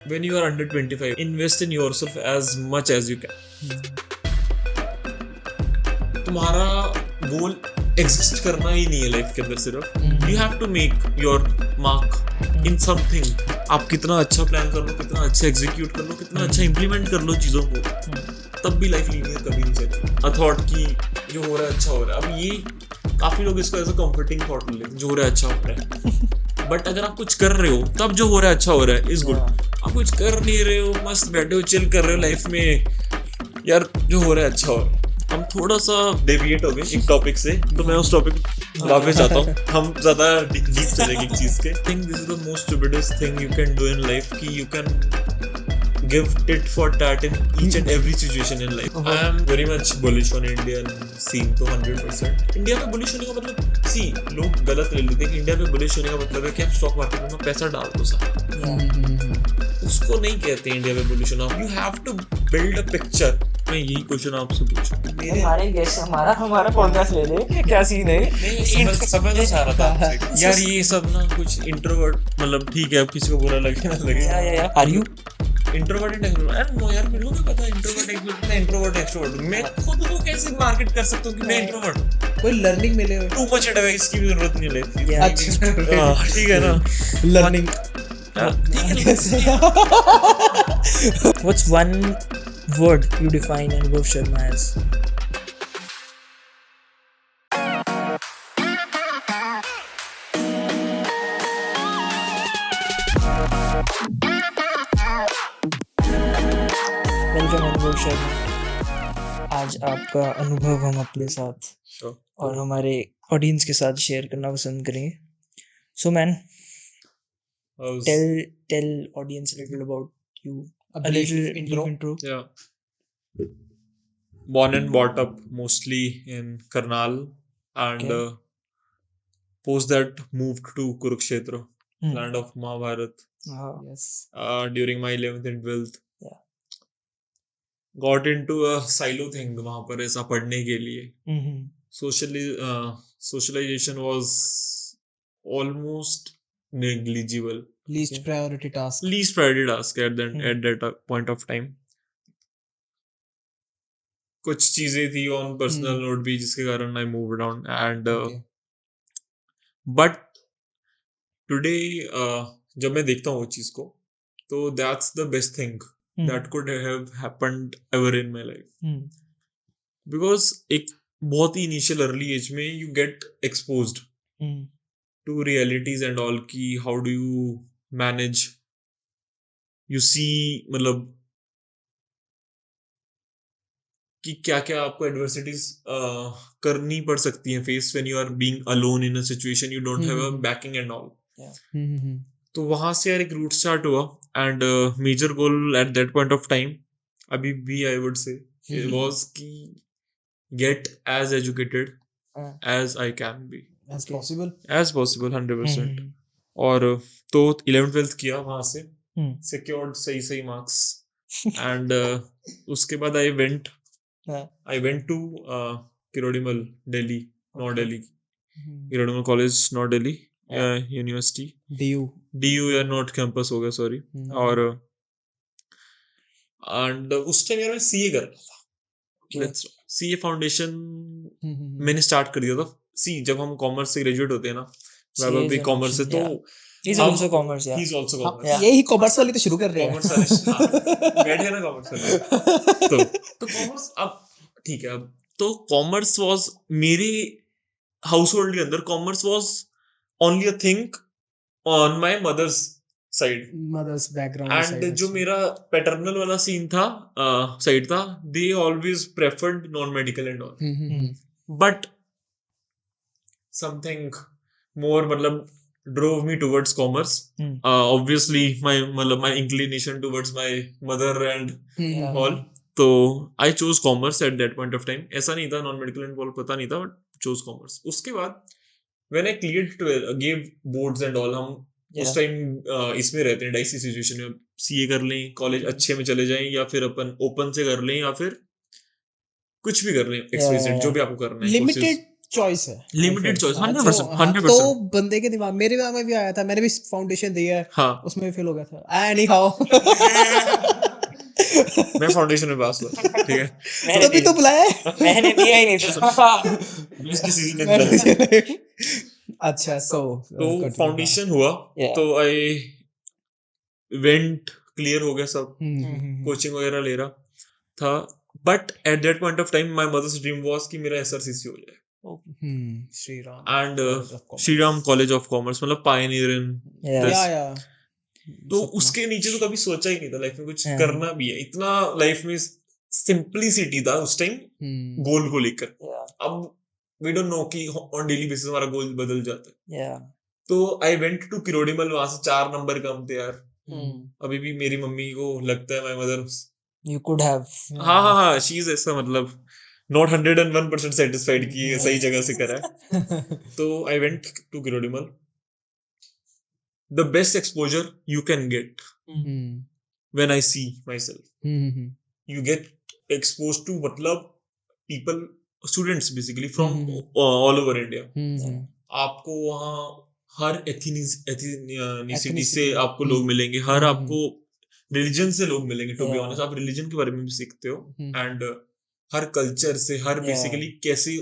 When you are under 25, invest in yourself as much as you can. तुम्हारा गोल exist करना ही नहीं है life के अंदर, सिर्फ you have to make your mark in something. आप कितना अच्छा प्लान कर लो, कितना अच्छा एग्जीक्यूट कर लो, कितना अच्छा इम्प्लीमेंट कर लो चीजों को, तब भी लाइफ लीनियर कभी नहीं चलेगी. अ थॉट की जो हो रहा है अच्छा हो रहा है, अब ये काफी लोग इसको एज अ कंफर्टिंग थॉट लेते हैं, जो हो रहा है अच्छा हो रहा है. बट अगर आप कुछ कर रहे हो तब जो हो रहा है अच्छा हो रहा है इज गुड. आप कुछ कर नहीं रहे हो, मस्त बैठे हो, चिल कर रहे हो लाइफ में, यार जो हो रहा है अच्छा हो रहा है. हम थोड़ा सा डेविएट हो गए एक टॉपिक से, तो मैं उस टॉपिक वापस जाता हूँ. हम ज्यादा डीप चलेंगे एक चीज के. Think this is the most stupidest thing you can do in life, कि you can give tit for tat in each and every situation in life. I am very much bullish on Indian scene तो 100%. India में bullish होने का मतलब, सी लोग गलत ले लेते हैं कि इंडिया में bullish होने का मतलब है कि आप स्टॉक मार्केट में पैसा डाल दो सारा. उसको नहीं कहते इंडिया में bullish होना. You have to build a picture. मैं यही क्वेश्चन आपसे पूछूं. हमारे गेस्ट हमारा पॉडकास्ट ले ले, क्या सीन है? नहीं समझ आ रहा था आपसे. यार ये सब ना कुछ इंट्रोवर्ट, मतलब ठीक है अब किसी को बुरा लगे ना लगे. Are you introvert and extrovert? No यार, मेरे को क्या पता इंट्रोवर्ट एक्सट्रोवर्ट. मैं इंट्रोवर्ट एक्सट्रोवर्ट हूं. मैं खुद को कैसे मार्केट कर सकता हूं कि मैं इंट्रोवर्ट हूं? कोई लर्निंग मिले हो. टू मच एडवाइस की भी जरूरत नहीं लेती. अच्छा ठीक है ना, learning. What's one word you define Anubhav Sharma as? Welcome अनुभव शर्मा. आज आपका अनुभव हम अपने साथ और हमारे ऑडियंस के साथ शेयर करना पसंद करेंगे. So man, tell audience a little about you. A little intro. Yeah. Born and brought up mostly in Karnal, and Okay. post that moved to Kurukshetra, land of Mahabharat, Yes. during my 11th and 12th. Yeah. Got into a silo thing वहाँ पर ऐसा पढ़ने के लिए. Socialization was almost negligible. Least priority task. Least priority task at that point of time. कुछ चीजें थी on personal note भी जिसके कारण I moved on, and but today जब मैं देखता हूँ वो चीज को, तो that's the best thing that could have happened ever in my life. Because एक बहुत ही initial early age में you get exposed to realities and all, की how do you manage, you see मतलब कि क्या क्या आपको एडवर्सिटीज करनी पड़ सकती हैं face when you are being alone in a situation, you don't have a backing and all. तो वहां से यार एक रूट स्टार्ट हुआ, and major goal at that point of time, अभी भी आई वुड से, वाज कि get as educated as I can be, As possible. 100%. और तो 11th-12th किया वहां से, सिक्योर्ड सही मार्क्स, एंड उसके बाद आई went to Kirodimal, Delhi, North Delhi, Kirodimal College, North Delhi, University, DU या North Campus हो गया, sorry. और and उस टाइम यार मैं CA कर रहा था. CA फाउंडेशन मैंने स्टार्ट कर दिया था. जब हम कॉमर्स से ग्रेजुएट होते हैं ना, वैभव भी कॉमर्स से, तो He's also commerce. Yeah. He's also commerce. यही कॉमर्स वाले तो शुरू कर रहे हैं. कॉमर्स वाले बैठे ना कॉमर्स वाले. तो कॉमर्स, अब ठीक है, अब तो कॉमर्स वाज मेरे हाउस होल्ड के अंदर, commerce was only a thing on my mother's side. Mother's background and जो मेरा पैटर्नल वाला सीन था, साइड था, they always preferred non medical and all. But something more मतलब drove me towards commerce. Obviously my inclination towards my mother and all, so I chose commerce at that point of time. ऐसा नहीं था, non medical and all पता नहीं था, but chose commerce. उसके बाद when I cleared 12, gave boards and all, हम उस टाइम इसमें रहते हैं डाइसी सिचुएशन में, CA कर लें, कॉलेज अच्छे में चले जाएं, या फिर अपन ओपन से कर लें, या फिर कुछ भी कर लें, XYZ जो भी आपको करना है. चॉइस है लिमिटेड चॉइस, हाँ, 100%, हाँ, 100%। तो बंदे के दिमाग मेरे दिमाग में भी आया था, मैंने भी फाउंडेशन दिया है, हाँ उसमें भी फेल हो गया था एनी हाउ मैं फाउंडेशन में पास हुआ, ठीक है। मैंने तभी तो बुलाया है मैंने दिया ही नहीं था। बेस्ट डिसीजन इन मैंने लाइफ। दिया नहीं। अच्छा सो तो फाउंडेशन हुआ, Yeah. तो आई वेंट, क्लियर हो गया सब, हम्म कोचिंग वगैरह ले रहा था, but at that point of time my mother's dream was कि मेरा एसआरसीसी हो जाए, Shri Ram and College of Commerce. Shriram college of commerce, मतलब पायनियर इन Yeah. दिस। या तो सपना। उसके नीचे तो कभी सोचा ही नहीं था लाइफ में कुछ हाँ। करना भी है, इतना लाइफ में सिंपलिसिटी था उस टाइम गोल को लेकर। Yeah. अब वी डोंट नो कि ऑन डेली बेसिस हमारा गोल बदल जाता है। Yeah. तो आई वेंट टू किरोड़ीमल, वहां से 4 नंबर कम थे यार। Hmm. अभी भी मेरी मम्मी को लगता है, my mother, You could have. हाँ शी इज ऐसा, मतलब नॉट 101% सेटिस्फाइड कि ये सही जगह से करा है। तो I went to Kirorimal, the best exposure you can get when I see myself, you get exposed to मतलब people, students basically from all over India। आपको वहाँ हर एथिनिसिटी से Ethnicity, आपको लोग मिलेंगे, हर हम्म, आपको रिलीजन से लोग मिलेंगे। To be Yeah. ऑनेस्ट, आप रिलीजन के बारे में भी सीखते हो, हम्म। एंड हर कल्चर से, हर Yeah. बेसिकली कैसे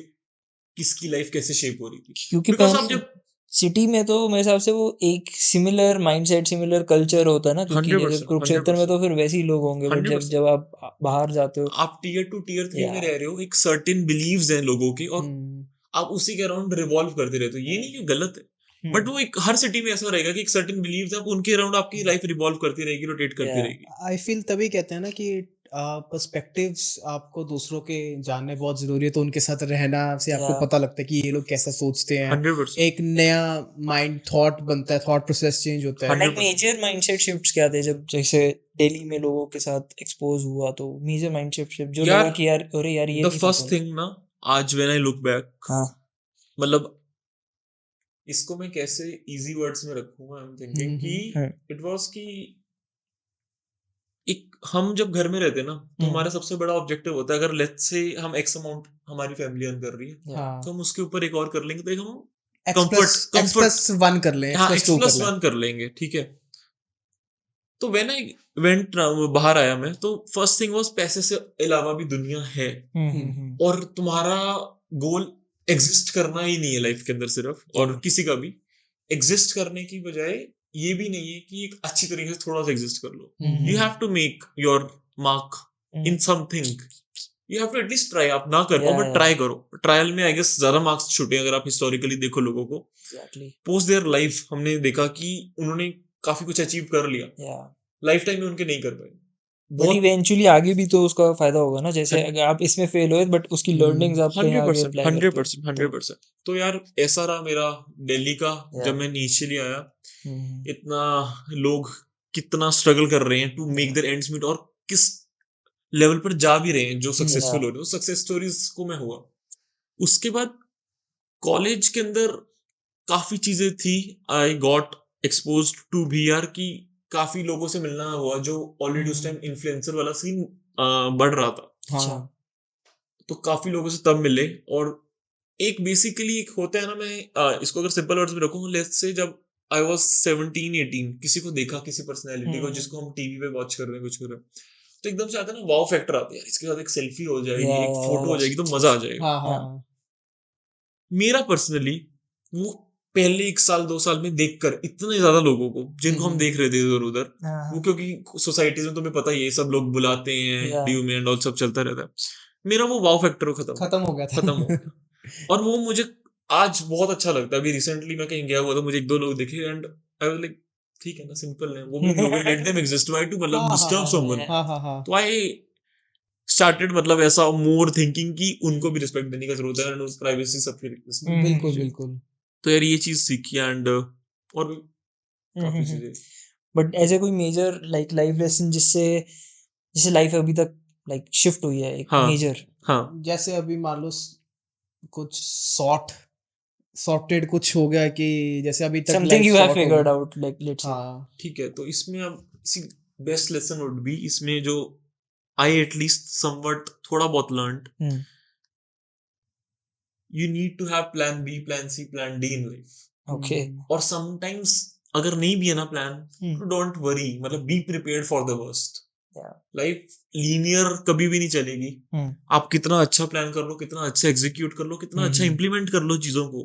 किसकी लाइफ कैसे शेप हो रही थी। क्योंकि बिकॉज आप जब सिटी में तो मेरे हिसाब से वो एक सिमिलर माइंडसेट, सिमिलर कल्चर होता है ना, क्योंकि 100%, जैसे कुरुक्षेत्र में तो फिर वैसे ही लोग होंगे, बट जब 100%। जब आप बाहर जाते हो आप टीयर 2 टीयर 3 में Yeah. रह रहे हो, एक सर्टेन बिलीव्स हैं लोगों के, और आप उसी के अराउंड रिवॉल्व करते रहते हो। ये नहीं कि गलत है, बट वो एक हर सिटी में ऐसा रहेगा कि एक सर्टेन बिलीव्स है, आप उनके अराउंड आपकी लाइफ रिवॉल्व करती रहेगी, रोटेट करती Yeah. रहेगी। आई फील तभी कहते हैं ना कि पर्सपेक्टिव्स आपको दूसरों के जानने बहुत जरूरी है, तो उनके साथ रहना से आपको Yeah. पता लगता है कि ये लोग कैसा सोचते हैं, 100%। एक नया माइंड थॉट बनता है, थॉट प्रोसेस चेंज होता है। 100%। मेजर माइंडसेट शिफ्ट्स क्या थे जब जैसे दिल्ली में लोगों के साथ एक्सपोज हुआ, तो मेजर माइंडसेट शिफ्ट जो यार, लगा कि यार अरे यार ये द नहीं फर्स्ट पता। थिंग ना, आज व्हेन आई लुक बैक, हाँ मतलब इसको मैं कैसे इजी वर्ड्स में रखूंगा, आई एम थिंकिंग कि इट वाज कि एक हम जब घर में रहते हैं ना, तो हमारा सबसे बड़ा ऑब्जेक्टिव होता है, अगर लेट्स से हम एक्स अमाउंट हमारी फैमिली अर्न कर रही है, हाँ, तो हम उसके ऊपर एक और कर लेंगे, तो एक हम X+1 कर लें, हाँ X+2 कर लें। X+1 कर लेंगे, ठीक है। तो व्हेन आई वेंट, बाहर आया मैं, तो फर्स्ट थिंग वाज पैसे से अलावा भी दुनिया है, और तुम्हारा गोल एग्जिस्ट करना ही नहीं है लाइफ के अंदर सिर्फ, और किसी का भी एग्जिस्ट करने की बजाय ये भी नहीं है कि एक अच्छी तरीके से थोड़ा सा एग्जिस्ट कर लो। You have to make your mark in something, you have to at least try. आप ना कर पाओ, बट ट्राई करो। ट्रायल में आई गेस ज्यादा मार्क्स छूटे, अगर आप हिस्टोरिकली देखो लोगों को पोस्ट देयर लाइफ, हमने देखा कि उन्होंने काफी कुछ अचीव कर लिया, लाइफ टाइम में उनके नहीं कर पाए। बट इवेंचुअली आगे भी तो उसका फायदा होगा ना, जैसे अगर आप इसमें फेल हुए बट उसकी लर्निंग्स आप कहीं आगे अप्लाई करते हो। 100%। तो यार ऐसा रहा मेरा दिल्ली का, जब मैं इनिशियली आया, इतना लोग कितना स्ट्रगल कर रहे हैं to make their ends meet, और किस लेवल पर जा भी रहे हैं जो सक्सेसफुल हो रहे हैं, सक्सेस स्टोरीज को मैं हुआ। उसके बाद कॉलेज के अंदर काफी चीजें थी, I got exposed to VR की, काफी लोगों से मिलना हुआ जो ऑलरेडी उस टाइम इन्फ्लुएंसर वाला सीन बढ़ रहा था। हाँ, तो काफी लोगों से तब मिले, और एक बेसिकली एक होता है ना, मैं इसको अगर सिंपल वर्ड्स में रखूं, लेट्स से जब आई वाज 17-18, किसी को देखा, किसी पर्सनैलिटी को जिसको हम टीवी पे वॉच कर रहे हैं, कुछ कर रहे हैं, तो एकदम से आता है ना वाव फैक्टर आता है, इसके साथ एक सेल्फी हो जाएगी, एक फोटो हो जाएगी, तो मजा आ जाएगा। हाँ, मेरा पर्सनली वो पहले 1 साल 2 साल में देखकर इतने ज्यादा लोगों को जिनको हम देख रहे थे इधर उधर, वो क्योंकि सोसाइटीज में तुम्हें पता ही है, सब लोग बुलाते हैं ड्यू में एंड ऑल, सब चलता रहता है, मेरा वो वाव फैक्टर खत्म हो गया था। खत्म हो गया। और वो मुझे आज बहुत अच्छा लगता है। अभी रिसेंटली मैं कहीं गया हुआ था, मुझे 1-2 लोग दिखे, एंड आई वाज लाइक ठीक है ना, सिंपल है, वो भी लोग, let them exist, why to मतलब डिस्टर्ब समवन। तो आई स्टार्टेड, मतलब ऐसा मोर थिंकिंग कि उनको भी रिस्पेक्ट देने का जरूरत है, एंड प्राइवेसी सबकी बिल्कुल बिल्कुल। तो यार ये चीज सीखी, एंड और भी काफी चीजें। बट ऐसे कोई मेजर लाइक लाइफ लेसन जिससे लाइफ अभी तक लाइक शिफ्ट हुई है, एक मेजर? हाँ, जैसे अभी मान लो कुछ सॉर्टेड कुछ हो गया, कि जैसे अभी तक something you have figured out, like let's say. हाँ, ठीक है। तो इसमें अब सी बेस्ट लेसन वुड बी, इसमें जो आई एटलीस्ट समवट थोड़ा बहुत learned, you need to have plan B, plan C, plan D in life. Okay. और sometimes अगर नहीं भी है ना प्लान, तो डोंट वरी, मतलब be prepared for the worst. Yeah. Life linear कभी भी नहीं चलेगी. आप कितना अच्छा प्लान कर लो, कितना अच्छा एग्जीक्यूट कर लो, कितना अच्छा इम्प्लीमेंट कर लो चीजों को,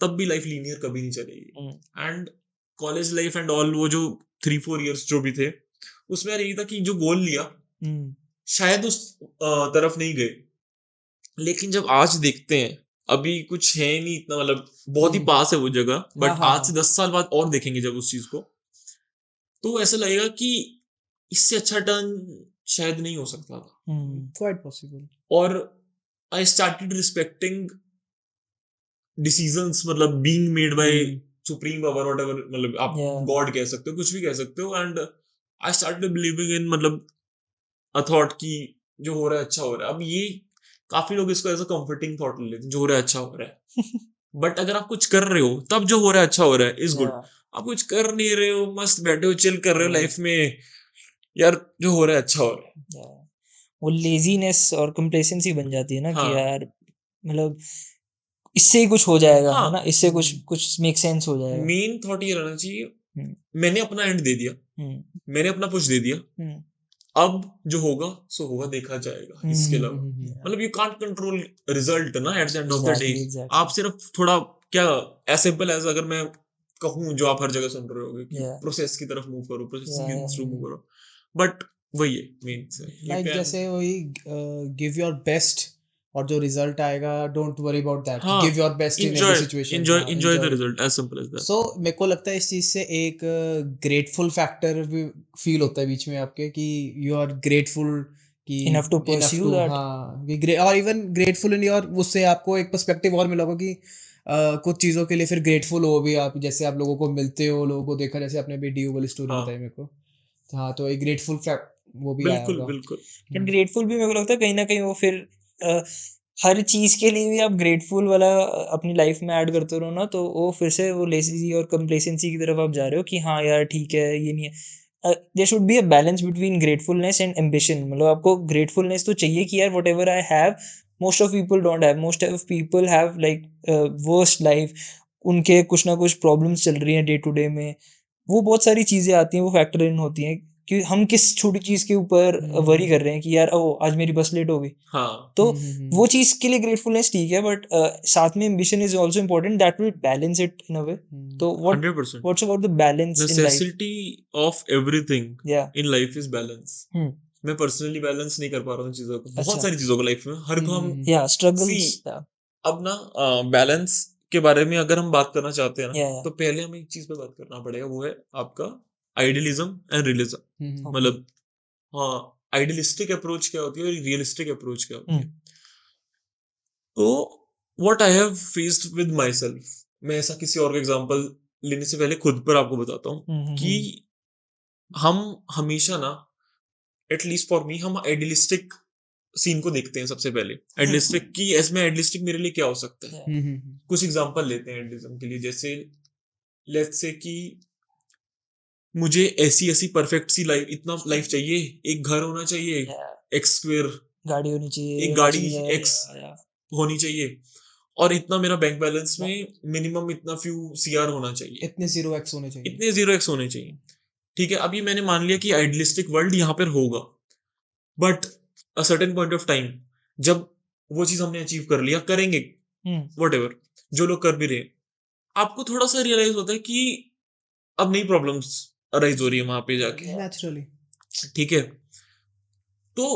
तब भी लाइफ लीनियर कभी नहीं चलेगी. And college life and all, वो जो 3-4 इयर्स जो भी थे, उसमें यार यही था कि जो गोल लिया शायद उस तरफ नहीं गए, लेकिन जब आज देखते हैं अभी कुछ है नहीं इतना, मतलब बहुत ही पास है वो जगह, बट आज से 10 साल बाद और देखेंगे जब उस चीज को, तो ऐसा लगेगा कि इससे अच्छा टर्न शायद नहीं हो सकता था. Quite possible. और आई स्टार्टेड रिस्पेक्टिंग डिसीजंस, मतलब being made by supreme power, whatever, मतलब आप गॉड कह सकते हो, कुछ भी कह सकते हो. And I started believing in, मतलब अ थॉट कि जो हो रहा है अच्छा हो रहा है. अब ये काफी लोग इसको एज अ कंफर्टिंग थॉट ले लेते हैं, जो हो रहा है अच्छा हो रहा है. बट अगर आप कुछ कर रहे हो तब जो हो रहा है अच्छा हो रहा है इज गुड. आप कुछ कर नहीं रहे हो, मस्त बैठे हो, चिल कर रहे हो लाइफ में, यार जो हो रहा है अच्छा हो रहा है. वो लेजीनेस और कंप्लेसेंसी बन जाती है ना कि हाँ. यार मतलब इससे ही कुछ हो जाएगा, हाँ. है ना, इससे कुछ मेक सेंस हो जाएगा. मेन थॉट ये रहना चाहिए, मैंने अपना एंड दे दिया, मैंने अपना पुश दे दिया, अब जो होगा सो होगा, देखा जाएगा. इसके अलावा मतलब यू कांट कंट्रोल रिजल्ट ना eight the end of the day. आप सिर्फ थोड़ा क्या, एज सिंपल एज अगर मैं कहूँ जो आप हर जगह सुन रहे होगे कि प्रोसेस की तरफ मूव करो, प्रोसेस की तरफ मूव करो, बट वही है मेन से. लाइक जैसे वही गिव योर बेस्ट, और जो रिजल्ट आएगा don't worry about that, give your best in every situation, enjoy the result, as simple as that. So मेरे को लगता है इस चीज से एक ग्रेटफुल फैक्टर भी फील होता है बीच में आपके, कि यू आर ग्रेटफुल कि Enough to pursue that. हाँ और इवन ग्रेटफुल इन योर, उससे आपको एक पर्सपेक्टिव और मिला होगा कि कुछ चीज़ों के लिए फिर ग्रेटफुल हो भी आप, जैसे आप लोगों को मिलते हो, लोगों को देखा, जैसे आपने भी डी वाली स्टोरी बताई मेरे को. हाँ, तो एक ग्रेटफुल फैक्ट वो भी आया होगा. बिल्कुल. बट ग्रेटफुल भी मेरे को लगता है कहीं ना कहीं वो फिर हर चीज के लिए भी आप ग्रेटफुल वाला अपनी लाइफ में ऐड करते रहो ना, तो वो फिर से वो लेजी और कंप्लेसेंसी की तरफ आप जा रहे हो कि हाँ यार ठीक है, ये नहीं है. There should be a balance between gratefulness and ambition. मतलब आपको ग्रेटफुलनेस तो चाहिए कि यार whatever I have, most of people don't have, most of people have like worst life, उनके कुछ ना कुछ प्रॉब्लम्स चल रही हैं डे टू डे में. वो बहुत सारी चीजें आती हैं, वो फैक्टर इन होती हैं कि हम किस छोटी चीज के ऊपर वरी कर रहे हैं कि यार ओ आज मेरी बस लेट हो गई. हाँ. तो वो चीज के लिए ग्रेटफुलनेस ठीक है, बट साथ में ambition is also important, that will balance it in a way. तो 100%. What's about the balance in life? Necessity of everything या इन लाइफ इज बैलेंस. मैं पर्सनली बैलेंस नहीं कर पा रहा हूँ चीजों को, बहुत अच्छा. सारी चीजों को लाइफ में, हर को हम या स्ट्रगल्स. See, अब ना बैलेंस के बारे में अगर हम बात करना चाहते हैं ना, Yeah, yeah. तो पहले हमें एक चीज पे बात करना पड़ेगा, वो है आपका आइडियलिज्म एंड रियलिज्म. मतलब हाँ, आइडियलिस्टिक अप्रोच क्या होती है और रियलिस्टिक अप्रोच क्या होती है. तो what I have faced with my self, मैं ऐसा किसी और का एग्जांपल लेने से पहले खुद पर आपको बताता हूँ कि हम हमेशा ना, एटलीस्ट फॉर मी, हम आइडियलिस्टिक सीन को देखते हैं सबसे पहले. आइडियलिस्टिक की इसमें आइडियलिस्टिक मेरे लिए क्या हो सकता है. कुछ एग्जांपल लेते हैं आइडियलिज्म के लिए. जैसे लेट्स से कि मुझे ऐसी परफेक्ट सी लाइफ, इतना लाइफ चाहिए, एक घर होना चाहिए एक्स स्क्वायर, गाड़ी होनी चाहिए, एक गाड़ी एक्स होनी चाहिए, और इतना मेरा बैंक बैलेंस में मिनिमम इतना फ्यू सीआर होना चाहिए, इतने 0x होने चाहिए, इतने 0x होने चाहिए. ठीक है, अभी मैंने मान लिया कि आइडियलिस्टिक वर्ल्ड यहाँ पर होगा, but a certain point of time जब वो चीज हमने अचीव कर लिया, करेंगे व्हाटएवर जो लोग कर भी रहे, आपको थोड़ा सा रियलाइज होता है कि अब नई प्रॉब्लम्स अराइज हो रही है वहां पे जाके, नेचुरली. ठीक है. तो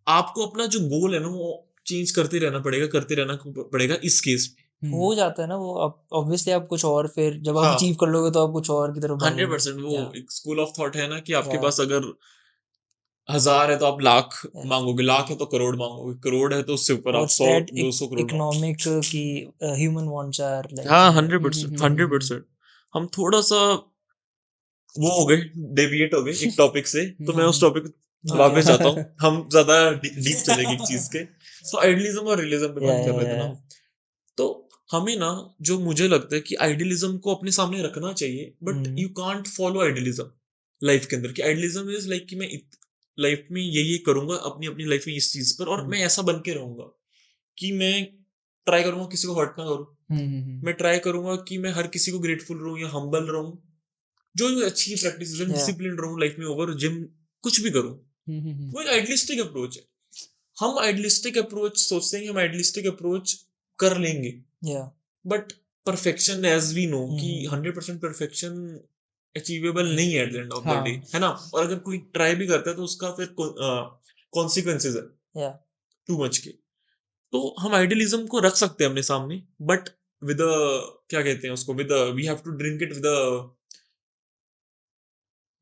आपको अपना जो गोल है ना, वो चेंज करते रहना पड़ेगा इस केस में. हो जाता है ना वो, ऑब्वियसली आप कुछ और, फिर जब आप अचीव कर लोगे तो आप कुछ और की तरफ 100%. वो एक स्कूल ऑफ थॉट है ना कि आपके पास अगर 1000 है तो आप लाख मांगोगे, लाख है तो करोड़ मांगोगे, करोड़ है तो उससे ऊपर आप 100-200 करोड़. इकोनॉमिक की ह्यूमन वांट्स आर लाइक, हाँ 100%. हम थोड़ा सा वो हो गए, डेविएट हो गए एक टॉपिक से, तो मैं उस टॉपिक वापस जाता हूँ. हम ज्यादा डीप चलेंगे एक चीज के. सो आइडियलिज्म और रियलिज्म पे बात कर रहे थे ना, तो हमें ना, जो मुझे लगता है कि आइडियलिज्म को अपने सामने रखना चाहिए, but you can't follow idealism life के अंदर. कि आइडियलिज्म इज लाइक कि मैं लाइफ में ये करूंगा अपनी लाइफ में इस चीज पर, और मैं ऐसा बन के रहूंगा कि मैं ट्राई करूंगा किसी को हर्ट ना करूं, मैं ट्राई करूंगा कि मैं हर किसी को ग्रेटफुल रहूं या हम्बल रहूं, जो भी अच्छी प्रैक्टिस है, Yeah. डिसिप्लिन रहूं लाइफ में, ओवर जिम कुछ भी करूं। वो एक आइडियलिस्टिक अप्रोच है। हम आइडियलिस्टिक अप्रोच सोचते हैं कि हम आइडियलिस्टिक अप्रोच कर लेंगे, Yeah. But perfection as we know कि हम्म। 100% परफेक्शन अचीवेबल नहीं है at the end of the हाँ। डे, है ना। और अगर कोई ट्राई भी करता है तो उसका फिर कॉन्सिक्वेंसेज है Yeah. टू मच के। तो हम आइडियलिज्म को रख सकते हैं अपने सामने, बट विद क्या कहते हैं उसको, with we have to drink it with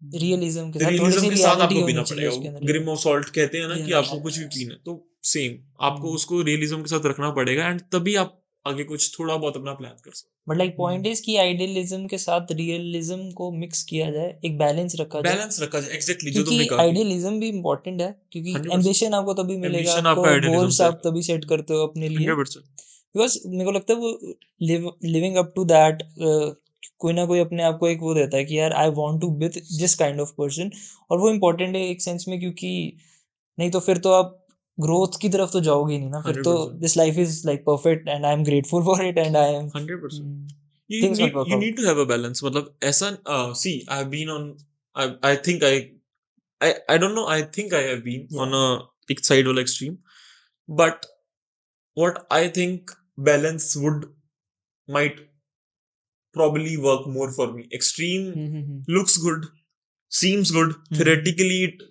realism के साथ थोड़ी रियलिज्म सी के साथ रियलिटी आपको होनी पीना चाहिए पड़ेगा। उसके वो अंदर। ग्रिम ऑफ सॉल्ट कहते हैं ना कि Yeah. आपको कुछ भी पीना है, तो सेम आपको उसको रियलिज्म के साथ रखना पड़ेगा, एंड तभी आप आगे कुछ थोड़ा बहुत अपना प्लान कर सकते बट लाइक पॉइंट इज कि आइडियलिज्म के साथ रियलिज्म को मिक्स किया जाए, एक बैलेंस रखा हो। जाए, बैलेंस रखा जाए, एग्जैक्टली जो तुमने क्योंकि कहा कि आइडियलिज्म भी इम्पोर्टेंट है, क्योंकि 100% एम्बिशन आपको तभी मिलेगा, एम्बिशन आपको आपका आइडियलिज्म गोल्स से आप तभी सेट करते हो अपने लिए, 100%। बिकॉज मेरे को लगता है वो लिविंग अप टू दैट कोई ना कोई अपने आप को एक वो देता है कि यार I want to be this kind of person, और वो इम्पोर्टेंट है एक सेंस में, क्योंकि नहीं तो फिर तो आप ग्रोथ की तरफ तो जाओगे ही नहीं ना, फिर तो 100%। This life is like perfect and I am grateful for it and I am 100%। You things not need work you out. need to have a balance, मतलब ऐसा see I have been on I think I don't know, I think I have been Yeah. on a एक side वाला extreme, but what I think balance would might probably work more for me. Extreme looks good, seems good, theoretically it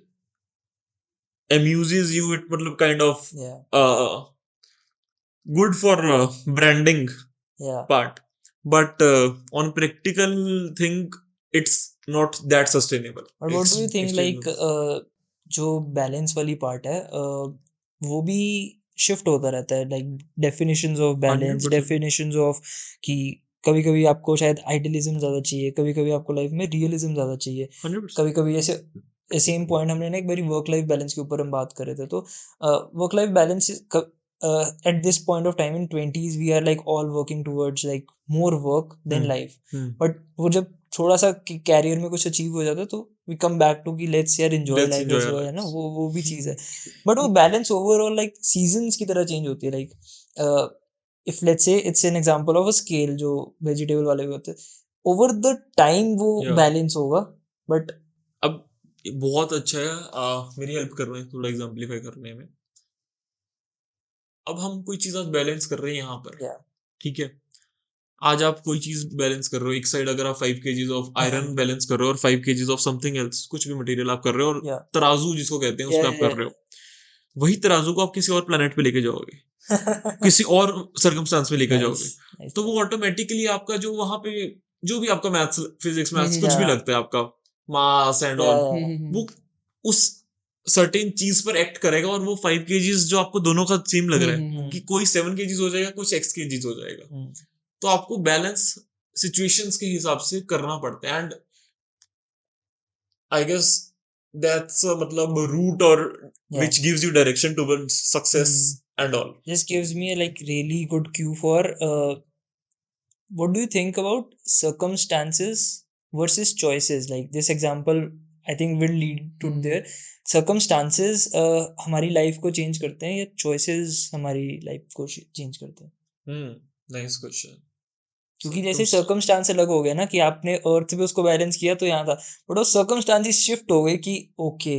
amuses you, it मतलब kind of Yeah. good for branding Yeah. part, but on practical thing it's not that sustainable. और what do you think Extreme like looks. जो balance वाली part है वो भी shift होता रहता है, like definitions of balance, 100%। Definitions of कि कभी कभी आपको शायद आइडियलिज्म ज़्यादा चाहिए, कभी कभी आपको लाइफ में रियलिज्म ज़्यादा चाहिए, 100%। कभी कभी ऐसे सेम पॉइंट हमने ना एक बारी वर्क लाइफ बैलेंस के ऊपर हम बात कर रहे थे, तो work life balance at this point of time in 20s we are like all working towards like more work than life, but वो जब थोड़ा सा कैरियर में कुछ अचीव हो जाता है तो वी कम बैक टू कि लेट्स यार enjoy Let's life enjoy as our well, है ना, lives. वो भी चीज़ है। बट वो बैलेंस ओवरऑल लाइक सीजन्स की तरह चेंज होती है, like if let's say it's an example of a scale जो वेजिटेबल वाले भी होते हैं, ओवर द टाइम वो Yeah. बैलेंस होगा, बट अब बहुत अच्छा है, मेरी हेल्प कर रहे हैं थोड़ा एग्जाम्पलीफाई करने में। अब हम कोई चीज आज बैलेंस कर रहे हैं यहाँ पर, Yeah. ठीक है, आज आप कोई चीज बैलेंस कर रहे हो, एक साइड अगर आप 5 kgs ऑफ आयरन बैलेंस कर रहे हो और 5 kgs ऑफ समथिंग एल्स, कुछ भी मटेरियल आप कर रहे हो, और Yeah. तराजू जिसको कहते हैं उस Yeah, पे आप कर रहे हो, वही तराजू को आप किसी और प्लेनेट पे लेके जाओगे, किसी और सर्कमस्टांस में लेके जाओगे, nice. तो वो ऑटोमेटिकली आपका जो वहां पे जो भी आपका मैथ्स फिजिक्स मैथ्स कुछ भी Yeah. लगता है आपका मास एंड ऑल, Yeah. वो उस सर्टेन चीज पर एक्ट करेगा, और वो 5 kgs जो आपको दोनों का सेम लग रहा है कि कोई 7 kgs हो जाएगा, कुछ 6 kgs हो जाएगा, तो आपको बैलेंस सिचुएशंस के हिसाब से करना पड़ता है, एंड आई गेस दैट्स मतलब रूट और Yeah. which gives you direction towards success and all. This gives me a like really good cue for what do you think about circumstances versus choices? Like this example I think will lead to there. Circumstances हमारी life को change करते हैं या choices हमारी life को change करते हैं? Nice question. क्योंकि जैसे सर्कमस्टांस अलग हो गया ना कि आपने अर्थ पे उसको बैलेंस किया तो यहाँ था, बट वो सर्कमस्टांसेस शिफ्ट हो गए कि ओके,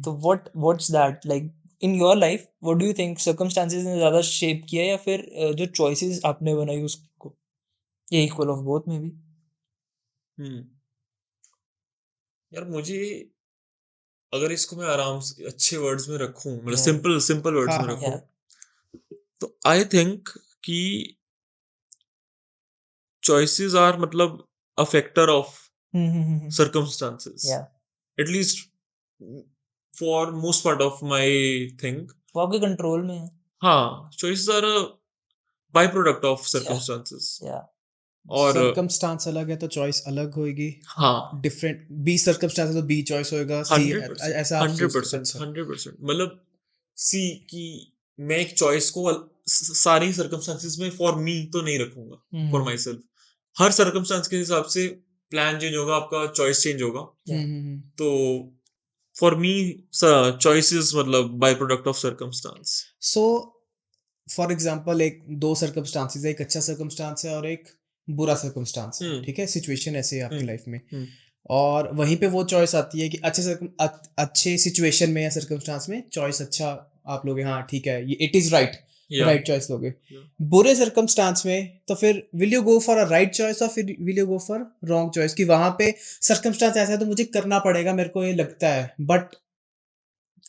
तो what's that like in your life, what do you think circumstances ने ज्यादा शेप किया या फिर जो चॉइसेस आपने बनाई उसको, ये इक्वल ऑफ बोथ में भी? यार मुझे अगर इसको मैं आराम से अच्छे वर्ड्स में रखूं, मतलब Yeah. सिंपल वर्ड्स हाँ, में हाँ. रखूं, तो आई थिंक कि choices are मतलब a factor of circumstances, Yeah. at least for most part of my thing. वो आपके कंट्रोल में है। हाँ, choices are a byproduct of circumstances. Yeah. और सर्कमस्टांस अलग है तो चॉइस अलग होगी, हाँ, डिफरेंट बी सर्कमस्टांस है तो बी चॉइस होएगा, सी 100%, ऐसा आप 100%, 100%, मतलब सी कि मैं एक चॉइस को सारी सर्कमस्टांसेस में फॉर मी तो नहीं रखूंगा, for my self, her circumstance के हिसाब से प्लान चेंज होगा, आपका चॉइस चेंज होगा, तो फॉर मी चॉइस इज मतलब bye product of circumstance. So for example एक दो सर्कमस्टांसेस है, एक अच्छा सर्कमस्टांस है और एक बुरा सर्कमस्टांस है, ठीक है, सिचुएशन ऐसे है आपकी लाइफ में, और वहीं पे वो चॉइस आती है कि अच्छे सिचुएशन में या सर्कमस्टांस में चॉइस अच्छा आप लोगे, हाँ ठीक है ये it is right, right choice लोगे। बुरे सर्कमस्टांस में तो फिर will you go for a right choice और फिर will you go for wrong choice, कि वहां पे सर्कमस्टांस ऐसा है तो मुझे करना पड़ेगा, मेरे को ये लगता है, but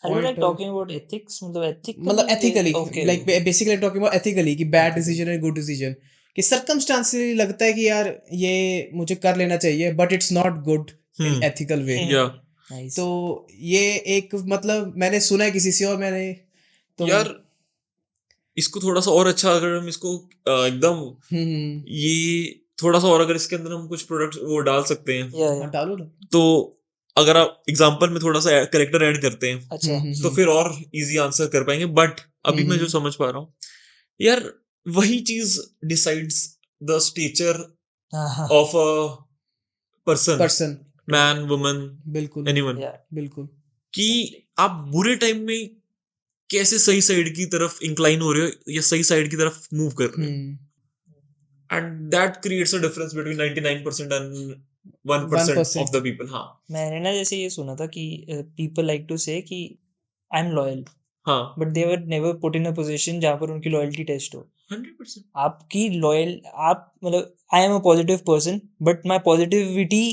Are you like talking about ethics? मतलब ethically, Okay. Like basically talking about ethically कि बैड डिसीजन और गुड डिसीजन, कि सर्कमस्टांसेस लगता है कि यार ये मुझे कर लेना चाहिए but it's not good in ethical way. Nice. तो ये एक मतलब मैंने सुना है किसी से, और मैंने तो यार इसको थोड़ा सा और अच्छा अगर हम इसको एकदम ये थोड़ा सा और अगर इसके अंदर हम कुछ प्रोडक्ट वो डाल सकते हैं Yeah. डालो ना। तो अगर आप एग्जांपल में थोड़ा सा करेक्टर ऐड करते हैं अच्छा. तो फिर और इजी आंसर कर पाएंगे। बट अभी मैं जो समझ पा रहा हूँ यार वही चीज decides the stature of a person, man woman बिल्कुल एनीवन, बिल्कुल, कि आप बुरे टाइम में कैसे सही साइड की तरफ इंक्लाइन हो रहे हो या सही साइड की तरफ मूव कर रहे हो, and that creates a difference between 99% and 1% of the people. हाँ मैंने ना जैसे ये सुना था कि पीपल लाइक टू से कि आई एम लॉयल, हाँ but they were never put in a position जहाँ पर उनकी लॉयल्टी टेस्ट हो। 100%। आपकी लॉयल आप मतलब I am a positive person but my positivity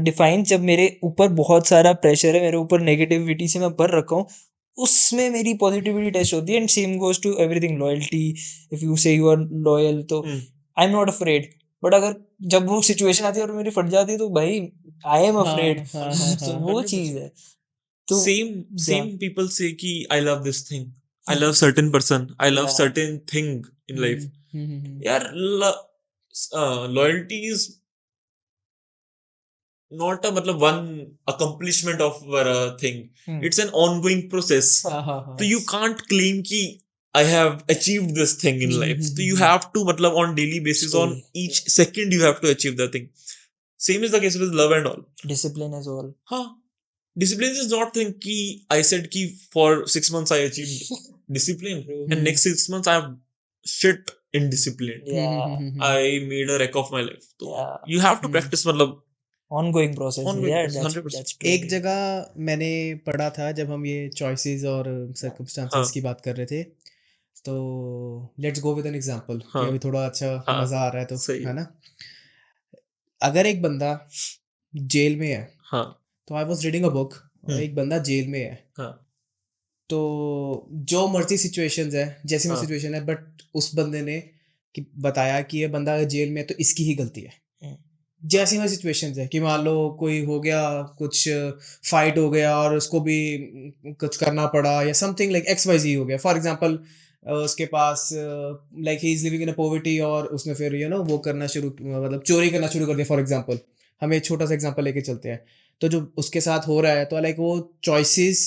define जब मेरे ऊपर बहुत सारा प्रेशर है, मेरे ऊपर नेगेटिविटी से मैं भर रखा हूँ, उसमें मेरी पॉजिटिविटी टेस्ट होती है। And same goes to everything, loyalty, if you say you are loyal तो I am not afraid, but अगर जब वो सिचुएशन आती है और मेरी फट जाती है तो भाई आई एम अफ्रेड। तो वो चीज है। तो सेम पीपल से कि I love this thing, I love certain person, I love certain thing in life. यार लॉयल्टी इज not a मतलब one accomplishment of a thing, it's an ongoing process. So you can't claim कि I have achieved this thing in life. So you have to मतलब on daily basis on each second you have to achieve that thing. Same is the case with love and all. Discipline is all. हाँ, discipline is not thing कि I said कि for 6 months I achieved discipline and next 6 months I have shit in discipline. I made a wreck of my life. So you have to practice मतलब ongoing process. Yeah, that's true. एक जगह मैंने पढ़ा था जब हम ये choices और circumstances की बात कर रहे थे, तो let's go with an example कि अभी थोड़ा अच्छा मजा आ रहा है तो है ना। अगर एक बंदा जेल में है, तो I was reading a book, और एक बंदा जेल में है, तो जो मर्जी सिचुएशंस है, जैसी भी सिचुएशन है, बट उस बंदे ने बताया कि ये बंदा जेल में है तो इसकी ही गलती है। जैसी में सिचुएशंस है कि मान लो कोई हो गया, कुछ फाइट हो गया और उसको भी कुछ करना पड़ा, या समथिंग लाइक XYZ हो गया, फॉर एग्जांपल उसके पास like he is living in a poverty और उसने फिर वो करना शुरू, मतलब चोरी करना शुरू कर दिया, फॉर एग्जांपल। हमें एक छोटा सा एग्जांपल लेके चलते हैं, तो जो उसके साथ हो रहा है तो लाइक वो चॉइसेस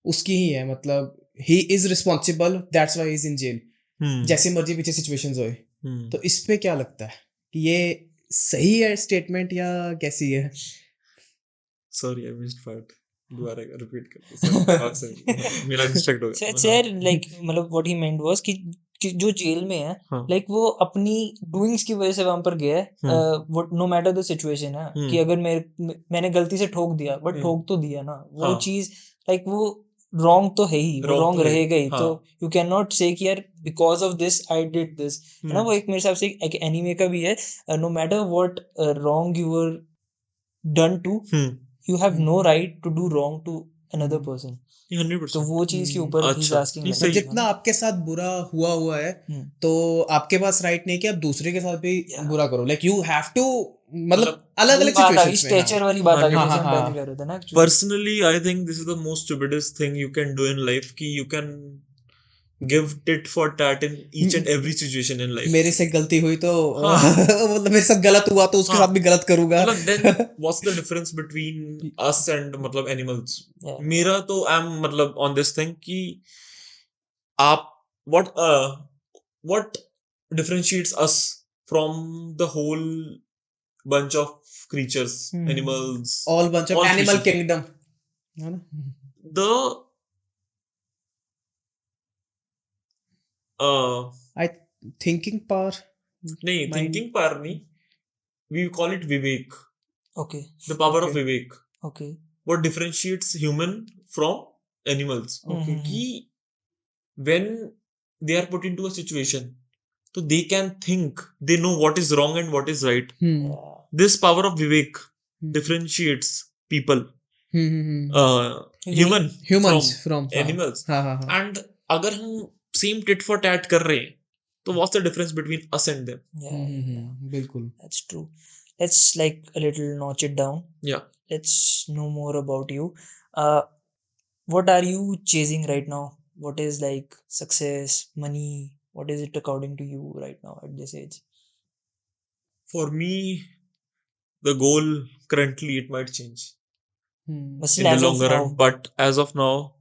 उसकी ही है, मतलब he is responsible, that's why he is in jail, जैसी मर्जी पीछे सिचुएशंस होए। तो इस पे क्या लगता है कि ये सही है स्टेटमेंट या कैसी है? सॉरी आई मिस्ड पार्ट, दोबारा रिपीट कर, मेरा डिस्ट्रैक्ट हो गया। सर लाइक मतलब व्हाट ही मेंट वाज कि जो जेल में है, लाइक वो अपनी डूइंग्स की वजह से वहां पर गया है, नो मैटर द सिचुएशन है कि अगर मैंने गलती से ठोक दिया, बट ठोक तो दिया ना, वो चीज लाइक वो रॉन्ग तो है ही, वो रॉन्ग रहेगा ही। तो यू कैन नॉट से कि यार because of this I did this, है ना। वो एक मेरे हिसाब से एक एनीमे का भी है, no matter what wrong you were done to, you have no right to do wrong to another person. 100%. तो वो चीज के ऊपर he's asking मतलब जितना आपके साथ बुरा हुआ है, तो आपके पास राइट नहीं कि आप दूसरे के साथ भी बुरा करो, लाइक यू हैव टू, मतलब अलग-अलग सिचुएशंस में स्टेचर वाली बात आ गई जैसे हम पहले कर रहे थे ना। Personally I think this is the most stupidest thing you can do in life, कि you can give tit for tat in each and every situation in life. मेरे से गलती हुई तो मतलब मेरे साथ गलत हुआ तो उसके साथ भी गलत करूंगा। मतलब then what's the difference between us and मतलब animals? मेरा तो I'm मतलब on this thing कि आप what differentiates us from the whole bunch of creatures, animals, all bunch of animal kingdom, the I thinking power. नहीं, Mind. thinking power नहीं, we call it vivek, Okay. the power of Okay. vivek. Okay. What differentiates human from animals? Okay. कि when they are put into a situation, so they can think, they know what is wrong and what is right. Yeah. This power of vivek Hmm. differentiates people, Humans human from from animals. हाँ. And अगर हम same tit for tat कर रहे हैं, तो what's the difference between us and them? Yeah. बिल्कुल. That's true. Let's like a little notch it down. Yeah. Let's know more about you. What are you chasing right now? What is like success, money? What is it according to you right now at this age? For me, the goal currently, it might change But still, in the as of longer now, run, but as of now,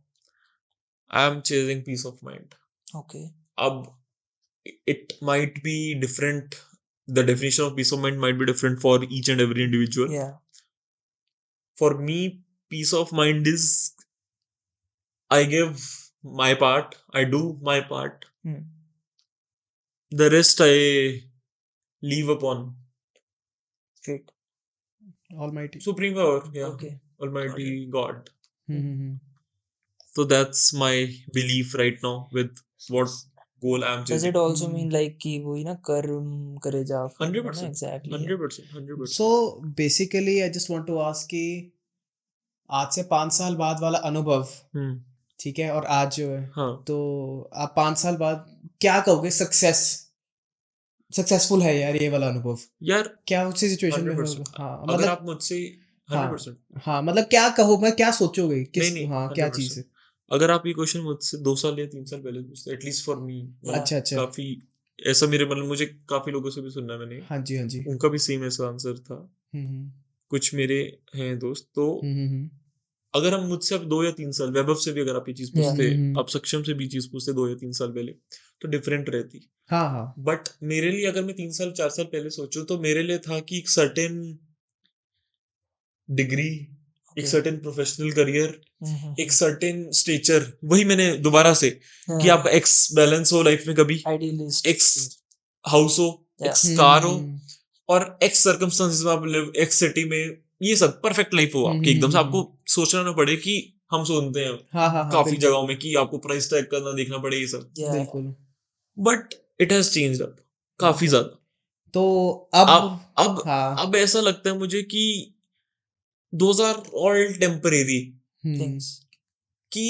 I am chasing peace of mind. okay. Ab, it might be different. The definition of peace of mind might be different for each and every individual. Yeah. For me, peace of mind is I give my part, I do my part. Hmm. The rest I leave upon Great. Almighty. Supreme Power, yeah, Okay. Almighty God. Hmm. So that's my belief right now with what goal I'm Does chasing. it also mean like कि वही ना कर्म करे जा फिर, है ना? 100%, Exactly. 100%, 100%. So basically, I just want to ask कि आज से 5 साल बाद वाला अनुभव, हम्म, ठीक है, और आज जो है, हाँ, तो आप 5 साल बाद क्या कहोगे? सक्सेसफुल है यार ये वाला अनुभव. यार क्या उसी सिचुएशन में 100%. होगा? हाँ, अगर मतलब आप मुझसे हाँ 100%, हाँ, मतलब क्या कहोगे, क्या सोचोगे, नहीं किस नहीं, हाँ क्या चीज़ 100%. है? अगर आप ये क्वेश्चन मुझसे 2 साल या 3 साल पहले पूछते, एटलीस्ट फॉर मी, अच्छा अच्छा. काफी ऐसा मेरे मतलब मुझे काफी लोगों से भी सुनना है मैंने, हाँ जी हाँ जी. उनका भी सेम ऐसा आंसर था. हम्म कुछ मेरे हैं दोस्त, तो हम्म अगर हम मुझसे अब 2 या 3 साल, वैभव से भी अगर आप ये चीज Yeah. पूछते, हम्म. आप सक्षम से भी चीज पूछते 2 या 3 साल पहले, तो डिफरेंट रहती. हाँ हाँ. बट मेरे लिए अगर मैं 3 साल 4 साल पहले सोचूं, तो मेरे लिए था कि एक सर्टेन डिग्री, एक Okay. Certain professional career, Mhm. एक सर्टेन स्टेचर, वही मैंने दोबारा से कि Yeah. आपका एक्स बैलेंस हो लाइफ में, कभी Idealist. एक्स हाउस हो, Yeah. एक्स कार हो, हम्म. और एक्स सर्कमस्टांसेस में आप लिव, एक्स सिटी में, ये सब परफेक्ट लाइफ हो आपकी, एकदम से आपको सोचना ना पड़े कि हम सुनते हैं हाँ हाँ हाँ, काफी बिल्कुल जगहों में कि आपको प्राइस टैग करना देखना पड़े, ये सब. Yeah. बिल्कुल. But it has changed up काफी ज्यादा. तो अब अब हाँ. अब ऐसा लगता है मुझे कि those are all temporary. Things. कि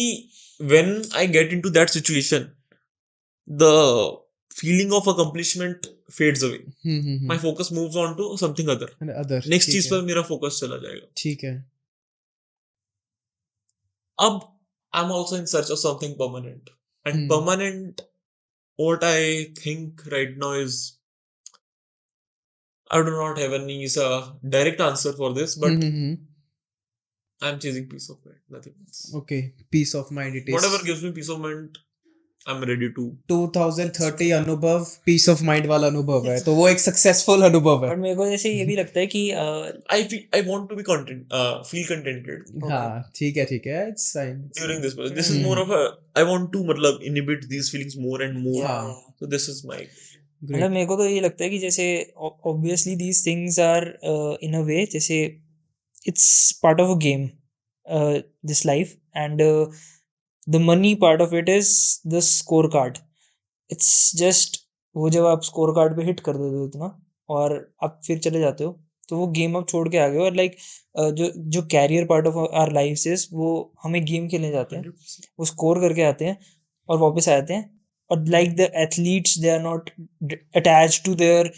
when I get into that situation, the feeling of accomplishment fades away. My focus moves on to something other. Other next चीज पर मेरा फोकस चला जाएगा. ठीक है. अब I'm also in search of something permanent. And Hmm. permanent, what I think right now is, I do not have any direct answer for this, but I'm chasing peace of mind, nothing else. Okay, peace of mind it is. Whatever gives me peace of mind, I'm ready to. 2030 अनुभव piece of mind वाला अनुभव है, तो वो एक successful अनुभव है. But मेरे को जैसे ये भी लगता है कि I want to be feel contented. हाँ ठीक है it's fine. During this process. This is more of a, I want to मतलब inhibit these feelings more and more. yeah. So this is my. मतलब मेरे को तो ये लगता है कि जैसे obviously these things are in a way जैसे it's part of a game, this life, and the money part of it is the scorecard. It's just वो जब आप स्कोर कार्ड पे हिट कर देते हो इतना और आप फिर चले जाते हो, तो वो गेम आप छोड़ के आ गए हो. और लाइक जो career part of our life is, वो हमें गेम खेलने जाते हैं, 100%. वो स्कोर करके आते हैं और वापस आते हैं. और like the athletes, they are not attached to their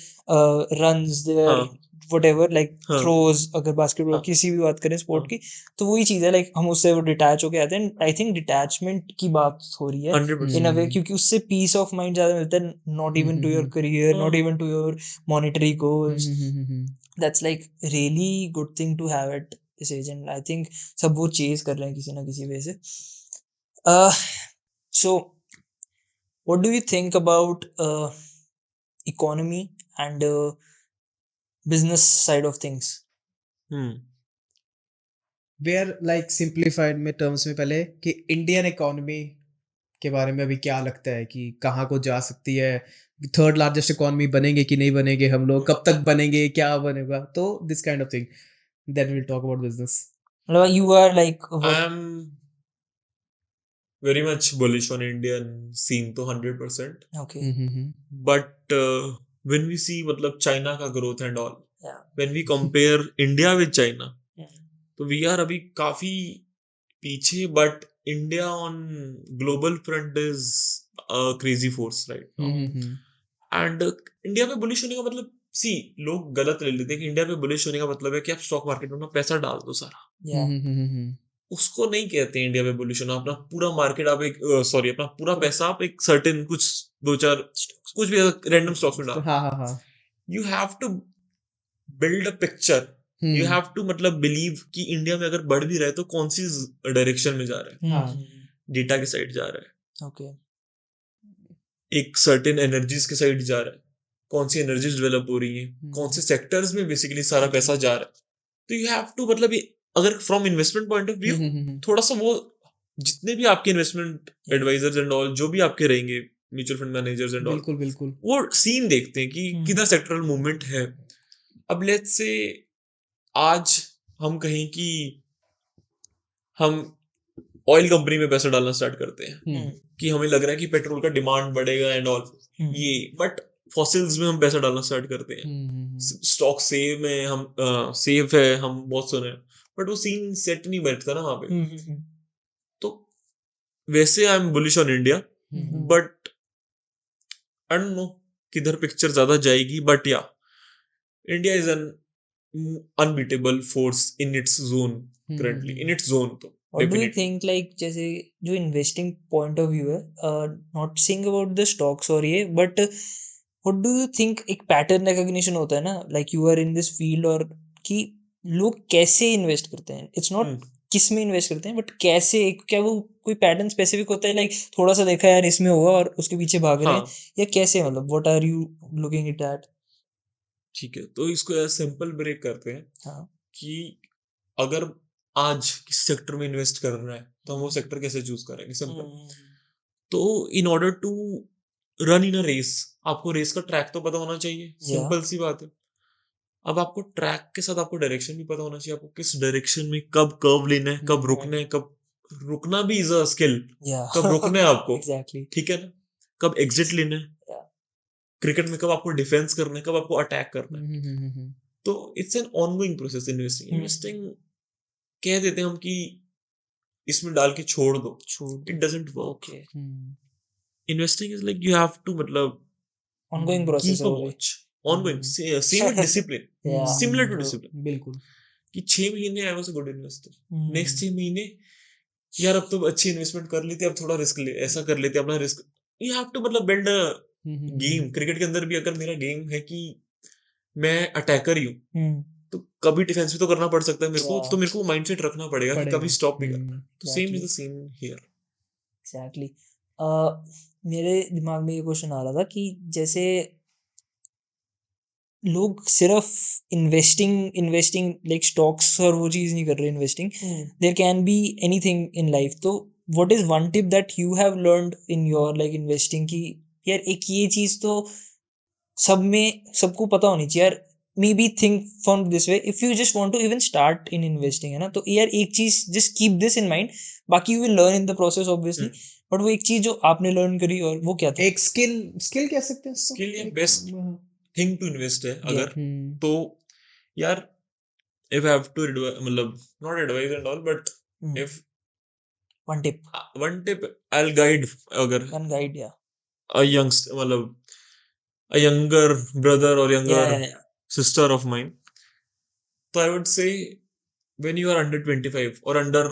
runs, their हाँ. व्हाटएवर, लाइक हाँ. थ्रोज, अगर बास्केटबॉल हाँ. किसी भी बात करें स्पोर्ट हाँ. की, तो वही चीज़ है. लाइक हम उससे वो डिटैच होके आते हैं. आई थिंक डिटैचमेंट की बात हो रही है 100%. इन अ वे, क्योंकि उससे पीस ऑफ माइंड ज़्यादा मिलता है. Not even to your career, not even to your monetary goals. That's like really good thing to have at this age, and I think सब वो चेज कर रहे हैं किसी ना किसी वे से. सो what do you think about economy and business side of things? Where like simplified में टर्म्स में पहले कि इंडियन इकोनॉमी के बारे में अभी क्या लगता है कि कहाँ को जा सकती है? थर्ड लार्जेस्ट इकोनॉमी बनेंगे कि नहीं बनेंगे हम लोग? कब तक बनेंगे? क्या बनेगा? तो this kind of thing. Then we will talk about business. मतलब you are like I what? am very much bullish on Indian scene तो 100%. Okay, But when we see मतलब चाइना का growth and all, या, when we compare India with China, तो we are अभी काफी पीछे, but India on global front is a crazy force right now. And India पे bullish होने का मतलब, सी लोग गलत ले लेते हैं कि इंडिया पे बुलिश होने का मतलब है कि आप स्टॉक मार्केट में अपना पैसा डाल दो सारा। या, उसको नहीं कहते हैं इंडिया में बुलिश होना। अपना पूरा मार्केट आप एक सॉरी अपना पूरा पैसा आप एक सर्टेन कुछ दो चार कुछ भी रैंडम स्टॉक्स में डाल। हाँ। You have to build a picture, you have to मतलब बिलीव कि इंडिया में अगर बढ़ भी रहा है तो कौन सी डायरेक्शन में जा रहा है, डेटा के साइड जा रहा है, ओके, एक सर्टेन एनर्जीज के साइड जा रहा है, कौन सी एनर्जीज डेवलप हो रही हैं, कौन से सेक्टर्स में बेसिकली सारा पैसा जा रहा है। तो यू हैव टू मतलब अगर from investment point of view थोड़ा सा वो जितने भी आपके इन्वेस्टमेंट एडवाइजर्स एंड ऑल जो भी आपके रहेंगे mutual fund managers and all, बिल्कुल वो सीन देखते हैं कि किधर सेक्टरल मूवमेंट है। अब लेट्स से आज हम कहें कि हम ऑयल कंपनी में पैसा डालना स्टार्ट करते हैं कि हमें लग रहा है कि पेट्रोल का डिमांड बढ़ेगा एंड ऑल ये, बट फॉसिल्स में हम पैसा डालना स्टार्ट करते हैं। स्टॉक सेव में हम सेफ है, हम बहुत सुने, बट वो सीन सेट नहीं बैठता ना वहां पे। तो वैसे I am bullish on India, but I don't know किधर पिक्चर ज्यादा जाएगी, बट या India is an unbeatable force in its zone currently, in its zone. तो What do you think, like जैसे जो इन्वेस्टिंग पॉइंट ऑफ व्यू है, not saying about the stocks और ये, but what do you think एक pattern recognition होता है ना, like you are in this field, और कि लोग कैसे इन्वेस्ट करते हैं, इट्स नॉट किस में इन्वेस्ट करते हैं बट कैसे, क्या वो कोई पैटर्न स्पेसिफिक होता है, लाइक थोड़ा सा देखा यार इसमें होगा और उसके पीछे भाग रहे हैं, या कैसे, मतलब what are you looking it at? ठीक है, तो इसको सिंपल ब्रेक करते हैं कि अगर आज किस सेक्टर में इन्वेस्ट कर रहा है तो हम वो सेक्टर कैसे चूज करेंगे। सिंपल। तो in order to run in a race, आपको रेस का ट्रैक तो पता होना चाहिए। सिंपल सी बात है। अब आपको ट्रैक के साथ आपको डायरेक्शन भी पता होना चाहिए, आपको किस डायरेक्शन में कब कर्व लेना है, कब रुकना है, कब रुकना भी इज अ स्किल, कब रुकना है आपको, एग्जैक्टली, ठीक है ना, कब एग्जिट लेना है, क्रिकेट में कब आपको डिफेंस करना है, कब आपको अटैक करना है। तो it's an ongoing process. Investing कह देते हैं हम कि इसमें डाल के छोड़ दो, it doesn't work. Investing is like you have to मतलब ongoing process keep a watch, ongoing, same with discipline, similar to discipline. बिल्कुल कि 6 महीने I was a good investor, next 6 महीने यार अब तो अच्छी इन्वेस्टमेंट कर ली थी, अब थोड़ा रिस्क ले, ऐसा कर लेते अपना रिस्क। यू हैव टू मतलब बिल्ड अ गेम। क्रिकेट के अंदर भी अगर मेरा गेम है कि मैं अटैकर ही हूँ तो कभी डिफेंस भी तो करना पड़ सकता है मेरे को, तो मेरे को माइंडसेट रखना पड़ेगा कि कभी स्टॉप भी करना। तो same is the same here. Exactly. मेरे दिमाग में ये क्वेश्चन आ रहा था कि जैसे लोग सिर्फ इन्वेस्टिंग लाइक स्टॉक्स और वो चीज़ नहीं कर रहे, investing there can be anything in life. तो what is one tip that you have learned in your like investing की यार एक ये चीज़ तो सब में सबको पता होनी चाहिए यार, maybe think from this way if you just want to even start in investing, है ना, तो यार एक चीज़ just keep this in mind, बाकी you will learn in the process obviously, but वो एक चीज़ जो आपने लर्न करी और वो क्या था? एक स्किल कह सकते हैं इसको? स्किल या बेस्ट थिंग टू इन्वेस्ट है अगर तो यार if I have to मतलब not advise and all, but if one tip I'll guide, अगर one guide, yeah, a youngster मतलब a younger brother or younger sister of mine, so I would say when you are under 25 or under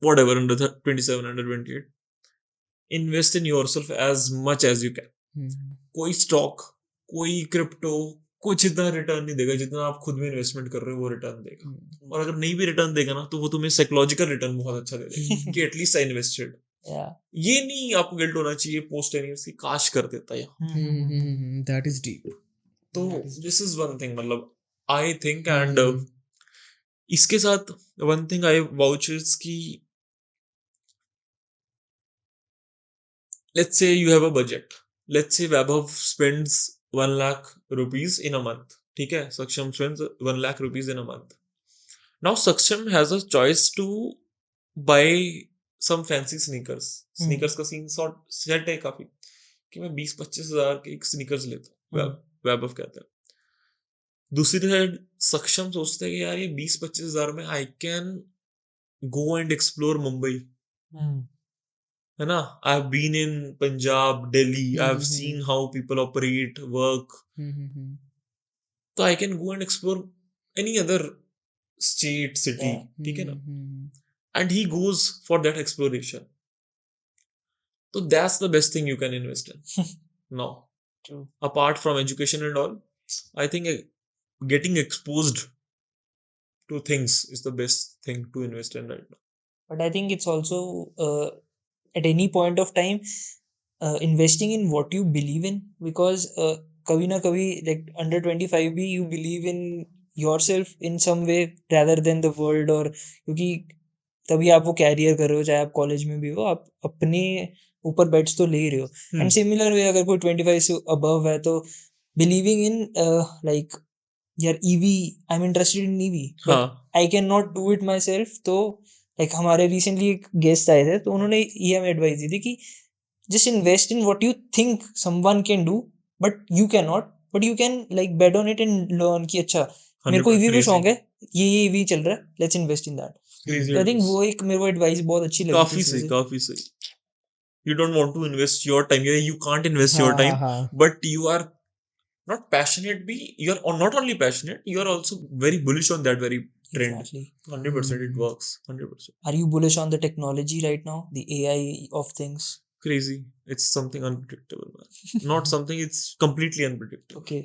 whatever, under 27, under 28, invest in yourself as much as you can. कोई stock, कोई crypto कुछ इतना return नहीं देगा जितना आप खुद में इन्वेस्टमेंट कर रहे हो वो रिटर्न देगा। और अगर नहीं भी रिटर्न देगा ना तो वो तुम्हें साइकोलॉजिकल रिटर्न बहुत अच्छा दे देगा कि एटलीस्ट आई इन्वेस्टेड। ये नहीं आपको गिल्ट होना चाहिए पोस्ट एनिवर्सरी काश कर देता या दैट इज डीप। तो दिस इज वन थिंग मतलब आई थिंक। एंड इसके साथ one thing I vouch is कि let's say you have a budget. Let's say Vaibhav spends 1 lakh rupees in a month. ठीक है, Saksham spends 1 lakh rupees in a month. Now Saksham has a choice to buy some fancy sneakers. Sneakers का scene set है काफी कि मैं 20-25 हजार के एक स्नीकर्स लेता हूँ. वैभव कहता है. दूसरी साइड सक्षम सोचता है कि यार ये 20-25 हजार में I can go and explore Mumbai, है ना. I have been in Punjab, Delhi, I have seen how people operate, work. तो I can go and explore any other state, city. ठीक है ना. And he goes for that exploration. So that's the best thing you can invest in now. True. Apart from education and all, I think getting exposed to things is the best thing to invest in right now. But I think it's also at any point of time investing in what you believe in, because kabhi na kabhi, like under 25 bhi you believe in yourself in some way rather than the world. और क्योंकि तभी आप वो career कर रहे हो, चाहे आप कॉलेज में भी हो, आप अपने ऊपर बेट्स तो ले रहे हो. एंड सिमिलर वे अगर कोई 25 से अबव है तो बिलीविंग इन लाइक यार EV, I am interested in EV but I can not do it my self. तो लाइक हमारे रिसेंटली एक गेस्ट आए थे तो उन्होंने ये हमें एडवाइस दी थी कि just invest in what you think someone can do but you can not, but you can like bet on it and learn कि अच्छा मेरे को ईवी में शौक है, ये ईवी चल रहा है, let's invest in that. I think वो एक मेरे को एडवाइस बहुत अच्छी लगी. काफी सही. You don't want to invest your time. You can't invest your time, but you are not passionate. You are not only passionate, you are also very bullish on that very trend. Exactly. 100% it works. 100%. Are you bullish on the technology right now? The AI of things? Crazy. It's something unpredictable, man. Not something, it's completely unpredictable. Okay.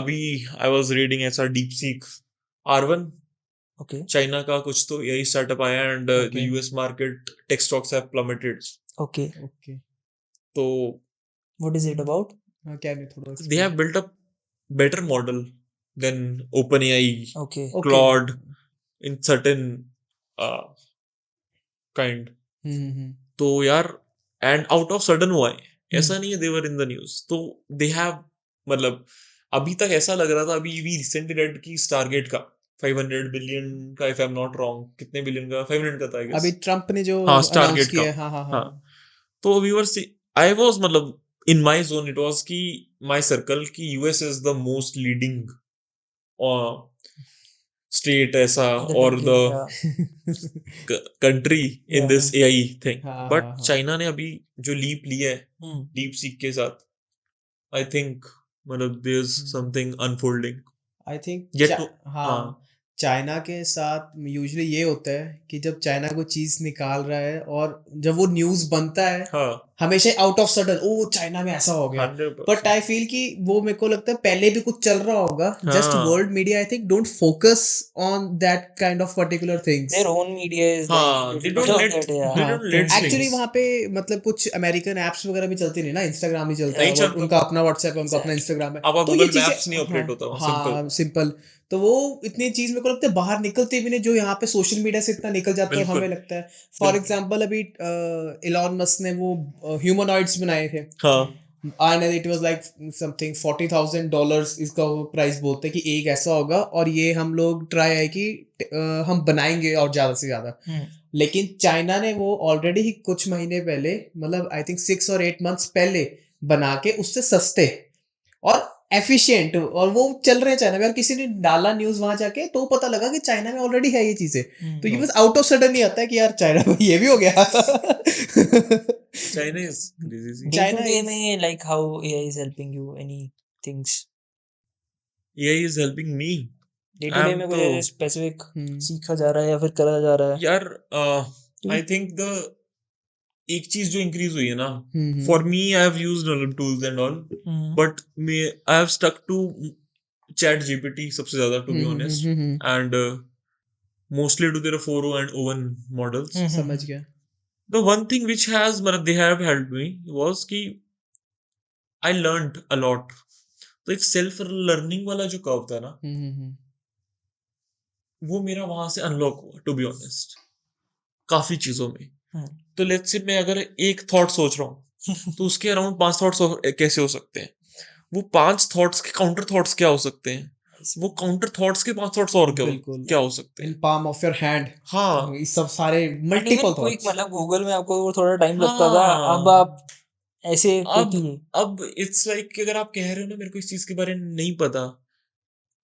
Abhi I was reading SR DeepSeek R1. Okay. China का कुछ तो यही startup आया and the US market tech stocks have plummeted. Okay. तो what is it about? क्या है थोड़ा. They have built up better model than OpenAI, Okay. Claude in certain kind. तो यार एंड आउट ऑफ सडन हुआ है, ऐसा नहीं है they were in the news. तो they have, मतलब अभी तक ऐसा लग रहा था. अभी भी रिसेंटली रेड की स्टारगेट का 500 बिलियन का, if I am not wrong, कितने बिलियन का, 500 का था आई गेस. अभी ट्रम्प ने जो स्टारगेट किया का. हाँ. तो वी वर आई वाज, मतलब in my zone it was कि माय सर्कल की US is the most leading state ऐसा और the country in this AI thing. But China ने अभी जो लीप लिया है डीप सीक के साथ, आई थिंक मतलब there is something unfolding. I think China के साथ यूजुअली ये होता है कि जब चाइना कोई चीज निकाल रहा है और जब वो न्यूज बनता है हमेशा out of sudden oh China में ऐसा हो गया. बट आई फील कि वो मेरे को लगता है पहले भी कुछ चल रहा होगा. Just world media I think don't focus on that kind of particular things. Their own media is actually वहां पे मतलब कुछ अमेरिकन एप्स वगैरह भी चलती नहीं ना, इंस्टाग्राम ही चलता है, उनका अपना व्हाट्सएप है, उनका अपना इंस्टाग्राम है. तो ये मैप्स नहीं ऑपरेट होता. सिंपल. तो वो इतनी चीज मेरे को लगता है बाहर निकलती भी नहीं जो यहाँ पे सोशल मीडिया से इतना निकल जाता है हमें लगता है. फॉर एग्जांपल अभी इलॉन मस्क ने वो ह्यूमनॉइड्स बनाए थे and it was like something $40,000 इसका वो प्राइस बोलते हैं कि एक ऐसा होगा और ये हम लोग ट्राई है कि हम बनाएंगे और ज्यादा से ज्यादा. लेकिन चाइना ने वो ऑलरेडी ही कुछ महीने पहले, मतलब आई थिंक 6 और 8 months पहले बना के उससे सस्ते और एफिशिएंट, और वो चल रहे हैं चाइना में. अगर किसी ने डाला न्यूज वहां जाके तो पता लगा कि चाइना में ऑलरेडी है ये चीजें. तो ये बस आउट ऑफ सडन नहीं आता है कि यार चाइना में ये भी हो गया. China is crazy. China में like how AI is helping you, any things? AI is helping me. Day to day में कोई स्पेसिफिक सीखा जा रहा है या फिर करा जा रहा है? यार I think the एक चीज जो इंक्रीज हुई है ना, for me I have used tools and all, but I have stuck to ChatGPT सबसे ज्यादा, to be honest, and mostly to their 4o and O1 models. समझ गया. The one thing which has, मतलब they have helped me was कि I learned a lot. तो एक self learning वाला जो कर्व था ना, वो मेरा वहां से अनलॉक हुआ, टू बी ऑनेस्ट, काफी चीजों में. तो लेट्स से मैं अगर एक थॉट सोच रहा हूँ तो उसके अराउंड 5 थॉट्स कैसे हो सकते हैं, वो 5 थॉट्स के काउंटर थॉट्स क्या हो सकते हैं, वो काउंटर थॉट्स के 5 थॉट्स और बिल्कुल क्या हो सकते इन हैं। palm of your hand हाँ ये सब सारे and even multiple quick, thoughts मतलब गूगल में आपको वो थोड़ा टाइम लगता था, अब हाँ आप ऐसे अब क्विकली। अब इट्स लाइक कि अगर आप कह रहे हो ना मेरे को इस चीज के बारे में नहीं पता,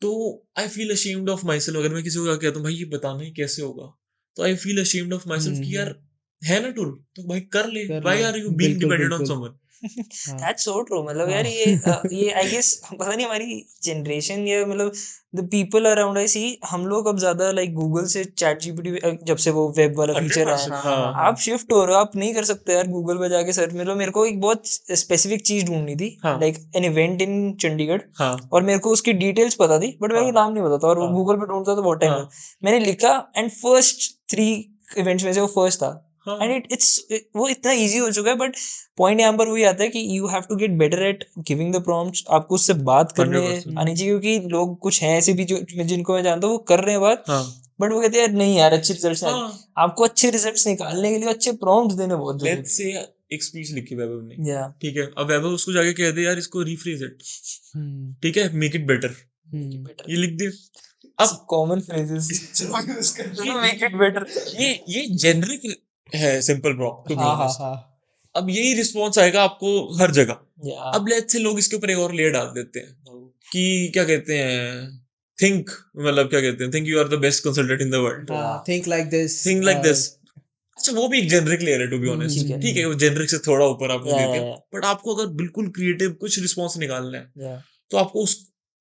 तो I feel ashamed of my self. अगर मैं किसी को कहता हूँ भाई ये बताना ही कैसे होगा, तो I feel ashamed of my self कि यार है ना टूल तो भाई कर ले, कर व्हाई ले आर यू बीइंग बिल्कुल डिपेंडेंट ऑन बिल्कुल समवन। हाँ दैट्स सो ट्रू, मतलब हाँ यार ये आई गेस पता नहीं हमारी जनरेशन या मतलब द पीपल अराउंड आई सी, हम लोग अब ज्यादा लाइक गूगल से चैट जीपीटी, जब से वो वेब वाला फीचर आया 100% हाँ हाँ हाँ आप शिफ्ट हो रहे हो, आप नहीं कर सकते यार गूगल पे जाके सर्च। मतलब मेरे को एक बहुत स्पेसिफिक चीज ढूंढनी थी, हाँ like an event in Chandigarh, हाँ और मेरे को उसकी डिटेल्स पता थी बट मेरे को हाँ नाम नहीं पता था, और वो हाँ गूगल पे ढूंढता तो बहुत टाइम हाँ लगा। मैंने लिखा एंड फर्स्ट 3 इवेंट्स में से वो फर्स्ट था। हाँ एंड इट्स वो इतना इजी हो चुका है, बट पॉइंट यहाँ पर वही आता है कि you have to get better at giving the prompts. आपको उससे बात करने 100% आनी चाहिए, क्योंकि लोग कुछ हैं ऐसे भी जो जिनको मैं जानता हूँ, वो कर रहे हैं बात, हाँ बट वो कहते हैं यार नहीं यार अच्छे रिजल्ट्स आए। हाँ आपको अच्छे रिजल्ट्स निकालने के लिए अच्छे प्रॉम्प्ट्स देने बहुत जरूरी लेट्स से एक स्पीच लिखी वैभव ने, है। या ठीक है, अब वैभव उसको जाके कह दे यार इसको रिफ्रेज इट, हम्म ठीक है, मेक इट बेटर, बेटर, ये लिख दे। अब common phrases, make it better. ये जेनरिक है सिंपल प्रॉम्प्ट टू बी हाँ हाँ ऑनेस्ट। हाँ अब यही रिस्पॉन्स आएगा आपको हर जगह। या अब लेट्स से लोग इसके ऊपर एक और लेयर डाल देते हैं कि क्या कहते हैं, थिंक, मतलब क्या कहते हैं, think you are the best consultant in the world, हाँ think like this think like this. अच्छा वो भी एक जेनरिक लेयर है टू बी ऑनेस्ट, ठीक है। ठीक है, वो जेनरिक से थोड़ा ऊपर आपने दे दिया, या बट आपको अगर बिल्कुल क्रिएटिव कुछ रिस्पॉन्स निकालना है या तो आपको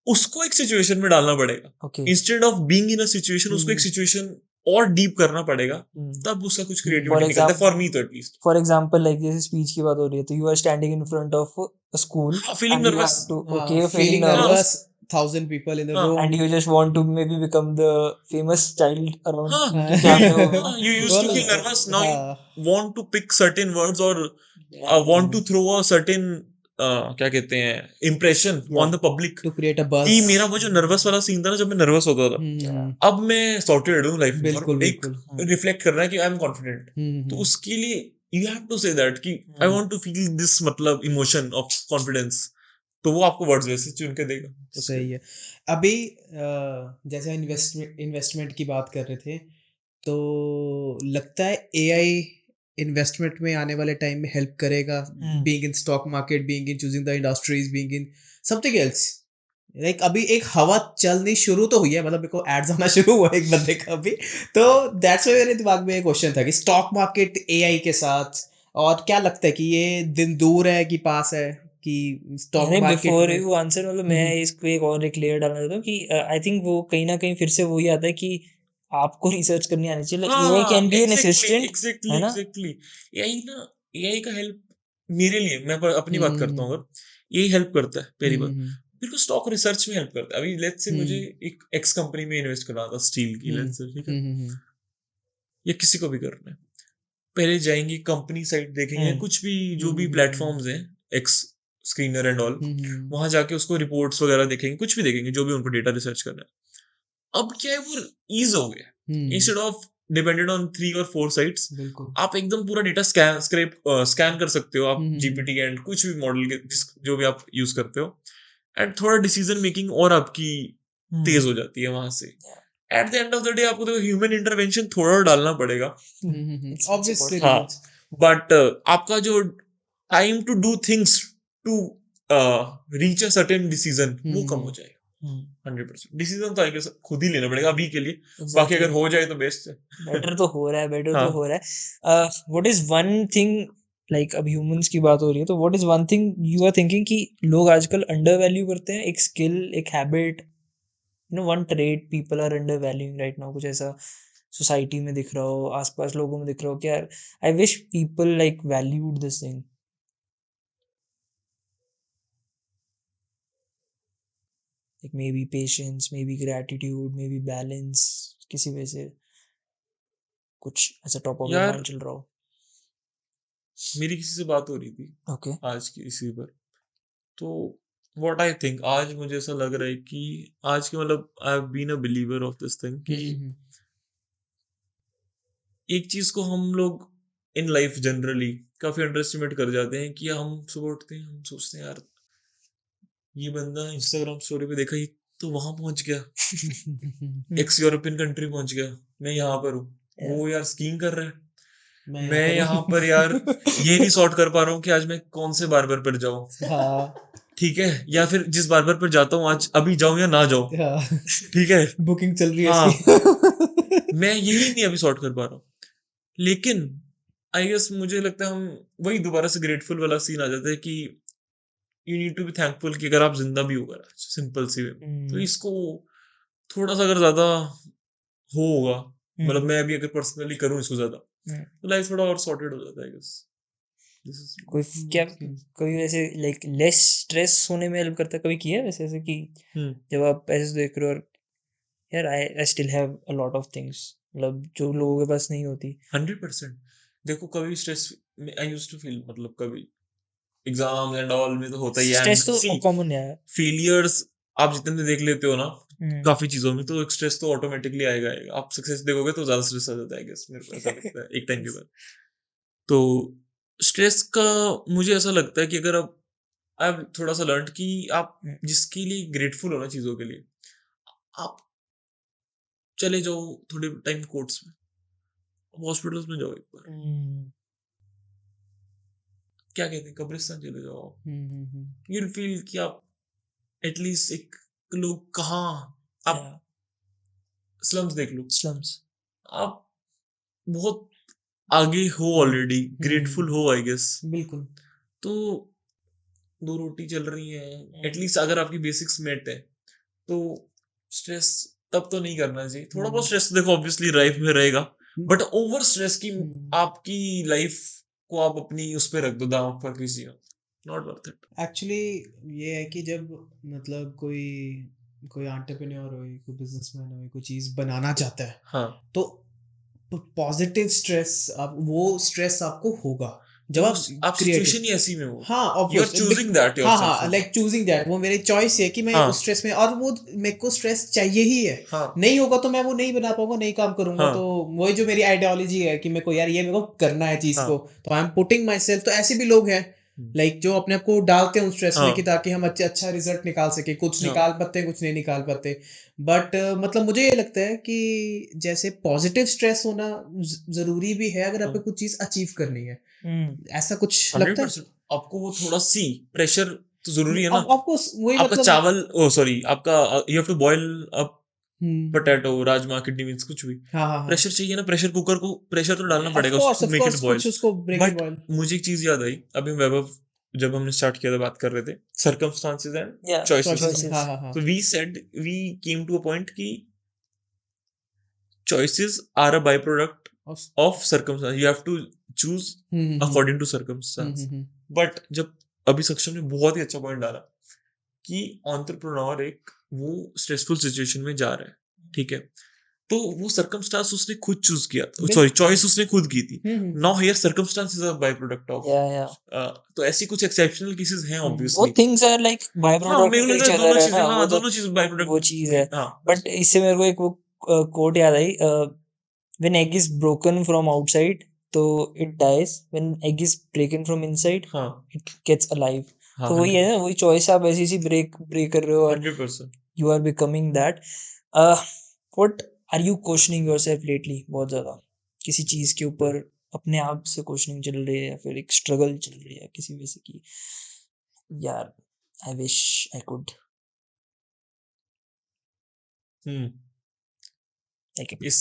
उसको एक सिचुएशन में डालना पड़ेगा। Okay. Instead of being in a situation उसको एक सिचुएशन और डीप करना पड़ेगा, तब उसका कुछ For क्रिएटिविटी निकलता है, example- फॉर मी तो एटलीस्ट। फॉर एग्जाम्पल लाइक जैसे स्पीच की बात हो रही है, तो you are standing in front of a school feeling and you nervous, have to, हाँ okay, feeling feeling nervous, nervous 1000 people in the हाँ room and you just want to maybe become the famous child around, हाँ क्योंकि आपने वो हाँ, you used to well feel nervous, now you हाँ want to pick certain words or want to throw a certain क्या कहते हैं impression on the public, to create a buzz कि मेरा वो जो नर्वस वाला सीन था ना जब मैं नर्वस होता था, हम्म अब मैं सॉर्टेड हूँ लाइफ में, बिल्कुल और एक बिल्कुल रिफ्लेक्ट कर रहा है कि आई एम कॉन्फिडेंट। तो हम्म उसके लिए you have to say that कि I want to feel this, मतलब इमोशन ऑफ कॉन्फिडेंस, तो वो आपको वर्ड्स वैसे चुन के देगा उसके। सही है अभी जैसे इन्वेस्टमेंट की बात कर रहे थे तो लगता है एआई इन्वेस्टमेंट में आने वाले टाइम में हेल्प करेगा being in stock market being in choosing the industries being in something else like अभी एक हवा चलनी शुरू तो हुई है मतलब मेरे को एड्स आना शुरू हुआ एक बंदे का अभी तो दैट्स व्हाई मेरे दिमाग में एक क्वेश्चन था कि स्टॉक मार्केट एआई के साथ और क्या लगता है कि ये दिन दूर है कि पास है कि स्टॉक नहीं, मार्केट बिफोर में यू आंसर, मतलब मैं इसको एक और एक लेयर डालना चाहता हूँ कि आई थिंक वो कहीं ना कहीं फिर से वही आता है कि आपको रिसर्च करनी आनी चाहिए। AI can be an assistant, exactly है ना? एग्जैक्टली। एआई ना, एआई का हेल्प मेरे लिए, मैं अपनी बात करता हूँ, हम्म अगर यही हेल्प करता है पहली बात, हम्म मेरे को स्टॉक रिसर्च में हेल्प करता है। अभी लेट्स से मुझे हम्म एक एक्स कंपनी में इन्वेस्ट करना था, स्टील की लेट्स से, ठीक है, हम्म या किसी को भी करना है, पहले जाएंगे कंपनी साइट देखेंगे, कुछ भी जो भी प्लेटफॉर्म्स हैं, एक्स स्क्रीनर एंड ऑल, वहां जाके उसको रिपोर्ट्स वगैरह देखेंगे, कुछ भी देखेंगे जो भी उनको डेटा रिसर्च करना है। अब क्या है, वो ईज हो गया, इंस्टेड ऑफ डिपेंडेड ऑन 3 और 4 साइट्स, बिल्कुल आप एकदम पूरा डेटा स्कैन कर सकते हो आप, जीपीटी एंड कुछ भी मॉडल के जो भी आप यूज करते हो, एंड थोड़ा डिसीजन मेकिंग और आपकी तेज हो जाती है वहां से। Eight the end of the day आपको तो ह्यूमन इंटरवेंशन थोड़ा डालना पड़ेगा, ऑब्वियसली हाँ, बट आपका जो time to do things to reach a certain decision वो कम हो जाएगा। 100% डिसीजन तो आगे खुद ही लेना पड़ेगा अभी के लिए, बाकी अगर हो जाए तो बेस्ट है। बेटर तो हो रहा है, बेटर हाँ। तो हो रहा है। What is one thing, like अब ह्यूमंस की बात हो रही है, तो what is one thing you are thinking कि लोग आजकल अंडर वैल्यू करते हैं, एक स्किल, एक habit, you know, one trade people are undervaluing right now, कुछ ऐसा सोसाइटी में दिख रहा हो, आसपास लोगों में दिख रहा हो कि यार I wish people like valued this thing? Like maybe patience, maybe gratitude, maybe balance, किसी वजह से कुछ ऐसा टॉप ऑफ योर यार माइंड चल रहा हो। मेरी किसी से बात हो रही थी ओके आज की इसी पर, तो व्हाट आई थिंक, आज मुझे ऐसा लग रहा है कि आज के, मतलब I have been a believer of this thing कि एक चीज को हम लोग इन लाइफ जनरली काफी अंडर एस्टिमेट कर जाते हैं कि हम सुबह उठते हैं, हम सोचते हैं यार ये बंदा इंस्टाग्राम स्टोरी पे देखा, ये तो वहां पहुंच गया, एक्स यूरोपियन कंट्री पहुंच गया, मैं यहाँ पर हूँ, वो यार स्कीइंग कर रहा है, मैं यहाँ पर यार ये नहीं सॉर्ट कर पा रहा हूँ कि आज मैं कौन से बार्बर पर जाऊँ, हाँ ठीक है, या फिर जिस बार्बर पर जाता हूँ आज अभी जाऊँ या ना जाऊँ, हाँ ठीक है, बुकिंग चल रही है हाँ। इसकी मैं यही नहीं अभी सॉर्ट कर पा रहा हूँ। लेकिन आई गेस मुझे लगता है हम वही दोबारा से ग्रेटफुल वाला सीन आ जाता है कि you need to be thankful कि अगर आप जिंदा भी होगा, सिंपल सी वे। तो इसको थोड़ा सा अगर ज्यादा होगा, मतलब मैं अभी अगर पर्सनली करूँ इसको ज्यादा, तो लाइफ थोड़ा और सॉर्टेड हो जाता है आई गेस। कोई क्या कोई वैसे लाइक लेस स्ट्रेस होने में हेल्प करता है, कभी किया है वैसे ऐसे कि जब आप ऐसे देख रहे हो और यार I still have a lot of things, मतलब जो लोगों के पास नहीं होती। 100%। देखो कभी stress I used to feel, मतलब कभी एग्जाम्स एंड ऑल में तो होता ही है, स्ट्रेस तो कॉमन है। फेलियर्स आप जितने में देख लेते हो ना काफी चीजों में, तो एक स्ट्रेस तो ऑटोमेटिकली आएगा। आप सक्सेस देखोगे तो ज्यादा स्ट्रेस आ जाता है, मेरे को ऐसा लगता है एक टाइम के बाद। तो स्ट्रेस का मुझे ऐसा लगता है कि अगर आप थोड़ा सा लर्न कि आप जिसके लिए ग्रेटफुल होना चीजों के लिए, आप चले जाओ थोड़े टाइम कोर्ट्स में, हॉस्पिटल्स में जाओ एक बार, क्या कहते हैं, कब्रिस्तान चले जाओ, यू विल फील कि आप एटलीस्ट एक लोग कहाँ, आप स्लम्स देख लो, स्लम्स आप बहुत आगे हो ऑलरेडी, ग्रेटफुल हो आई गेस। बिल्कुल। तो 2 रोटी चल रही है, एटलीस्ट अगर आपकी बेसिक्स मेट है तो स्ट्रेस तब तो नहीं करना चाहिए। थोड़ा बहुत स्ट्रेस देखो ऑब्वियसली लाइफ में रहेगा, बट ओवर स्ट्रेस की आपकी लाइफ को आप अपनी उस पे रख दो, दांव पर किसी का, नॉट वर्थ इट। एक्चुअली ये है कि जब मतलब कोई एंटरप्रेन्योर हो, कोई बिजनेसमैन हो, कोई चीज बनाना चाहता है, हाँ, तो पॉजिटिव स्ट्रेस, आप वो स्ट्रेस आपको होगा जब आप सिचुएशन ही ऐसी में हो, हाँ यू आर चूजिंग दैट हाँ हाँ लाइक चूजिंग दैट, वो मेरी चॉइस है कि मैं हाँ, उस स्ट्रेस में, और वो मेरे को स्ट्रेस चाहिए ही है। हाँ, नहीं होगा तो मैं वो नहीं बना पाऊंगा, नहीं काम करूंगा। हाँ, तो वही जो मेरी आइडियोलॉजी है कि मेरे को यार ये मेरे को करना है चीज हाँ, को, तो I am putting my self. तो ऐसे भी लोग हैं लाइक जो अपने आप को डालते हैं उस स्ट्रेस में कि ताकि हम अच्छा रिजल्ट निकाल सके। कुछ निकाल पाते हैं, कुछ नहीं निकाल पाते। बट मतलब मुझे ये लगता है कि जैसे पॉजिटिव स्ट्रेस होना जरूरी भी है अगर आपको कुछ चीज अचीव करनी है। ऐसा कुछ लगता है 100%। आपको वो थोड़ा सी प्रेशर तो जरूरी है ना। आपको वही आपका मतलब चावल, ओ सॉरी, आपका you have to boil up potato, rajma, kidney beans, कुछ भी हाँ प्रेशर चाहिए ना। प्रेशर कुकर को प्रेशर तो डालना पड़ेगा उसको of make it course boil. कुछ उसको ब्रेक इट बट बॉईल। मुझे एक चीज याद आई अभी वैभव, जब हमने स्टार्ट किया था बात कर रहे थे सर्कमस्टांसेस एंड चॉइसेस। हाँ हाँ हाँ तो we said we came to a point कि choices are a byproduct of circumstance, you have to choose according to circumstance। But जब अभी सक्षम ने बहुत ही अच्छा पॉइंट डाला कि एंटरप्रेन्योर एक वो स्ट्रेसफुल सिचुएशन में जा रहा है, ठीक है, तो वो सर्कमस्टांस उसने खुद चूज किया, सॉरी चॉइस उसने खुद की थी। Now here circumstance is a by product of, तो ऐसी कुछ एक्सेप्शनल केसेस हैं ऑब्वियसली। वो things are like by product of each other है ना, वो दोनों चीजें बाय प्रोडक्ट, वो चीज है। बट इससे मेरे को एक वो कोट याद आई, when egg is broken from outside तो it dies, when egg is broken from inside it gets alive. तो वही है ना, वही चॉइस आप ऐसी सी ब्रेक कर रहे हो और 100%। You are becoming that. What are you questioning yourself lately? बहुत ज्यादा किसी चीज के ऊपर अपने आप से क्वेश्चनिंग चल रही है, या फिर एक स्ट्रगल चल रही है किसी वजह से कि यार आई विश आई कुड। इस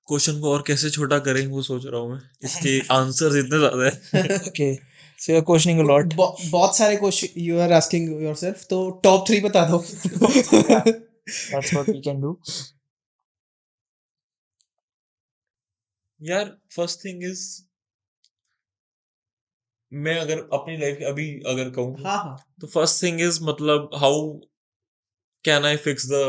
क्वेश्चन को और कैसे छोटा करें वो सोच रहा हूँ मैं, इसके आंसर्स इतने ज्यादा है। Okay, so you are questioning a lot. बहुत सारे question you are asking yourself, तो टॉप 3 बता दो। That's what we can do. यार फर्स्ट थिंग इज, मैं अगर अपनी लाइफ अभी अगर कहूँ तो फर्स्ट थिंग इज मतलब how can I fix the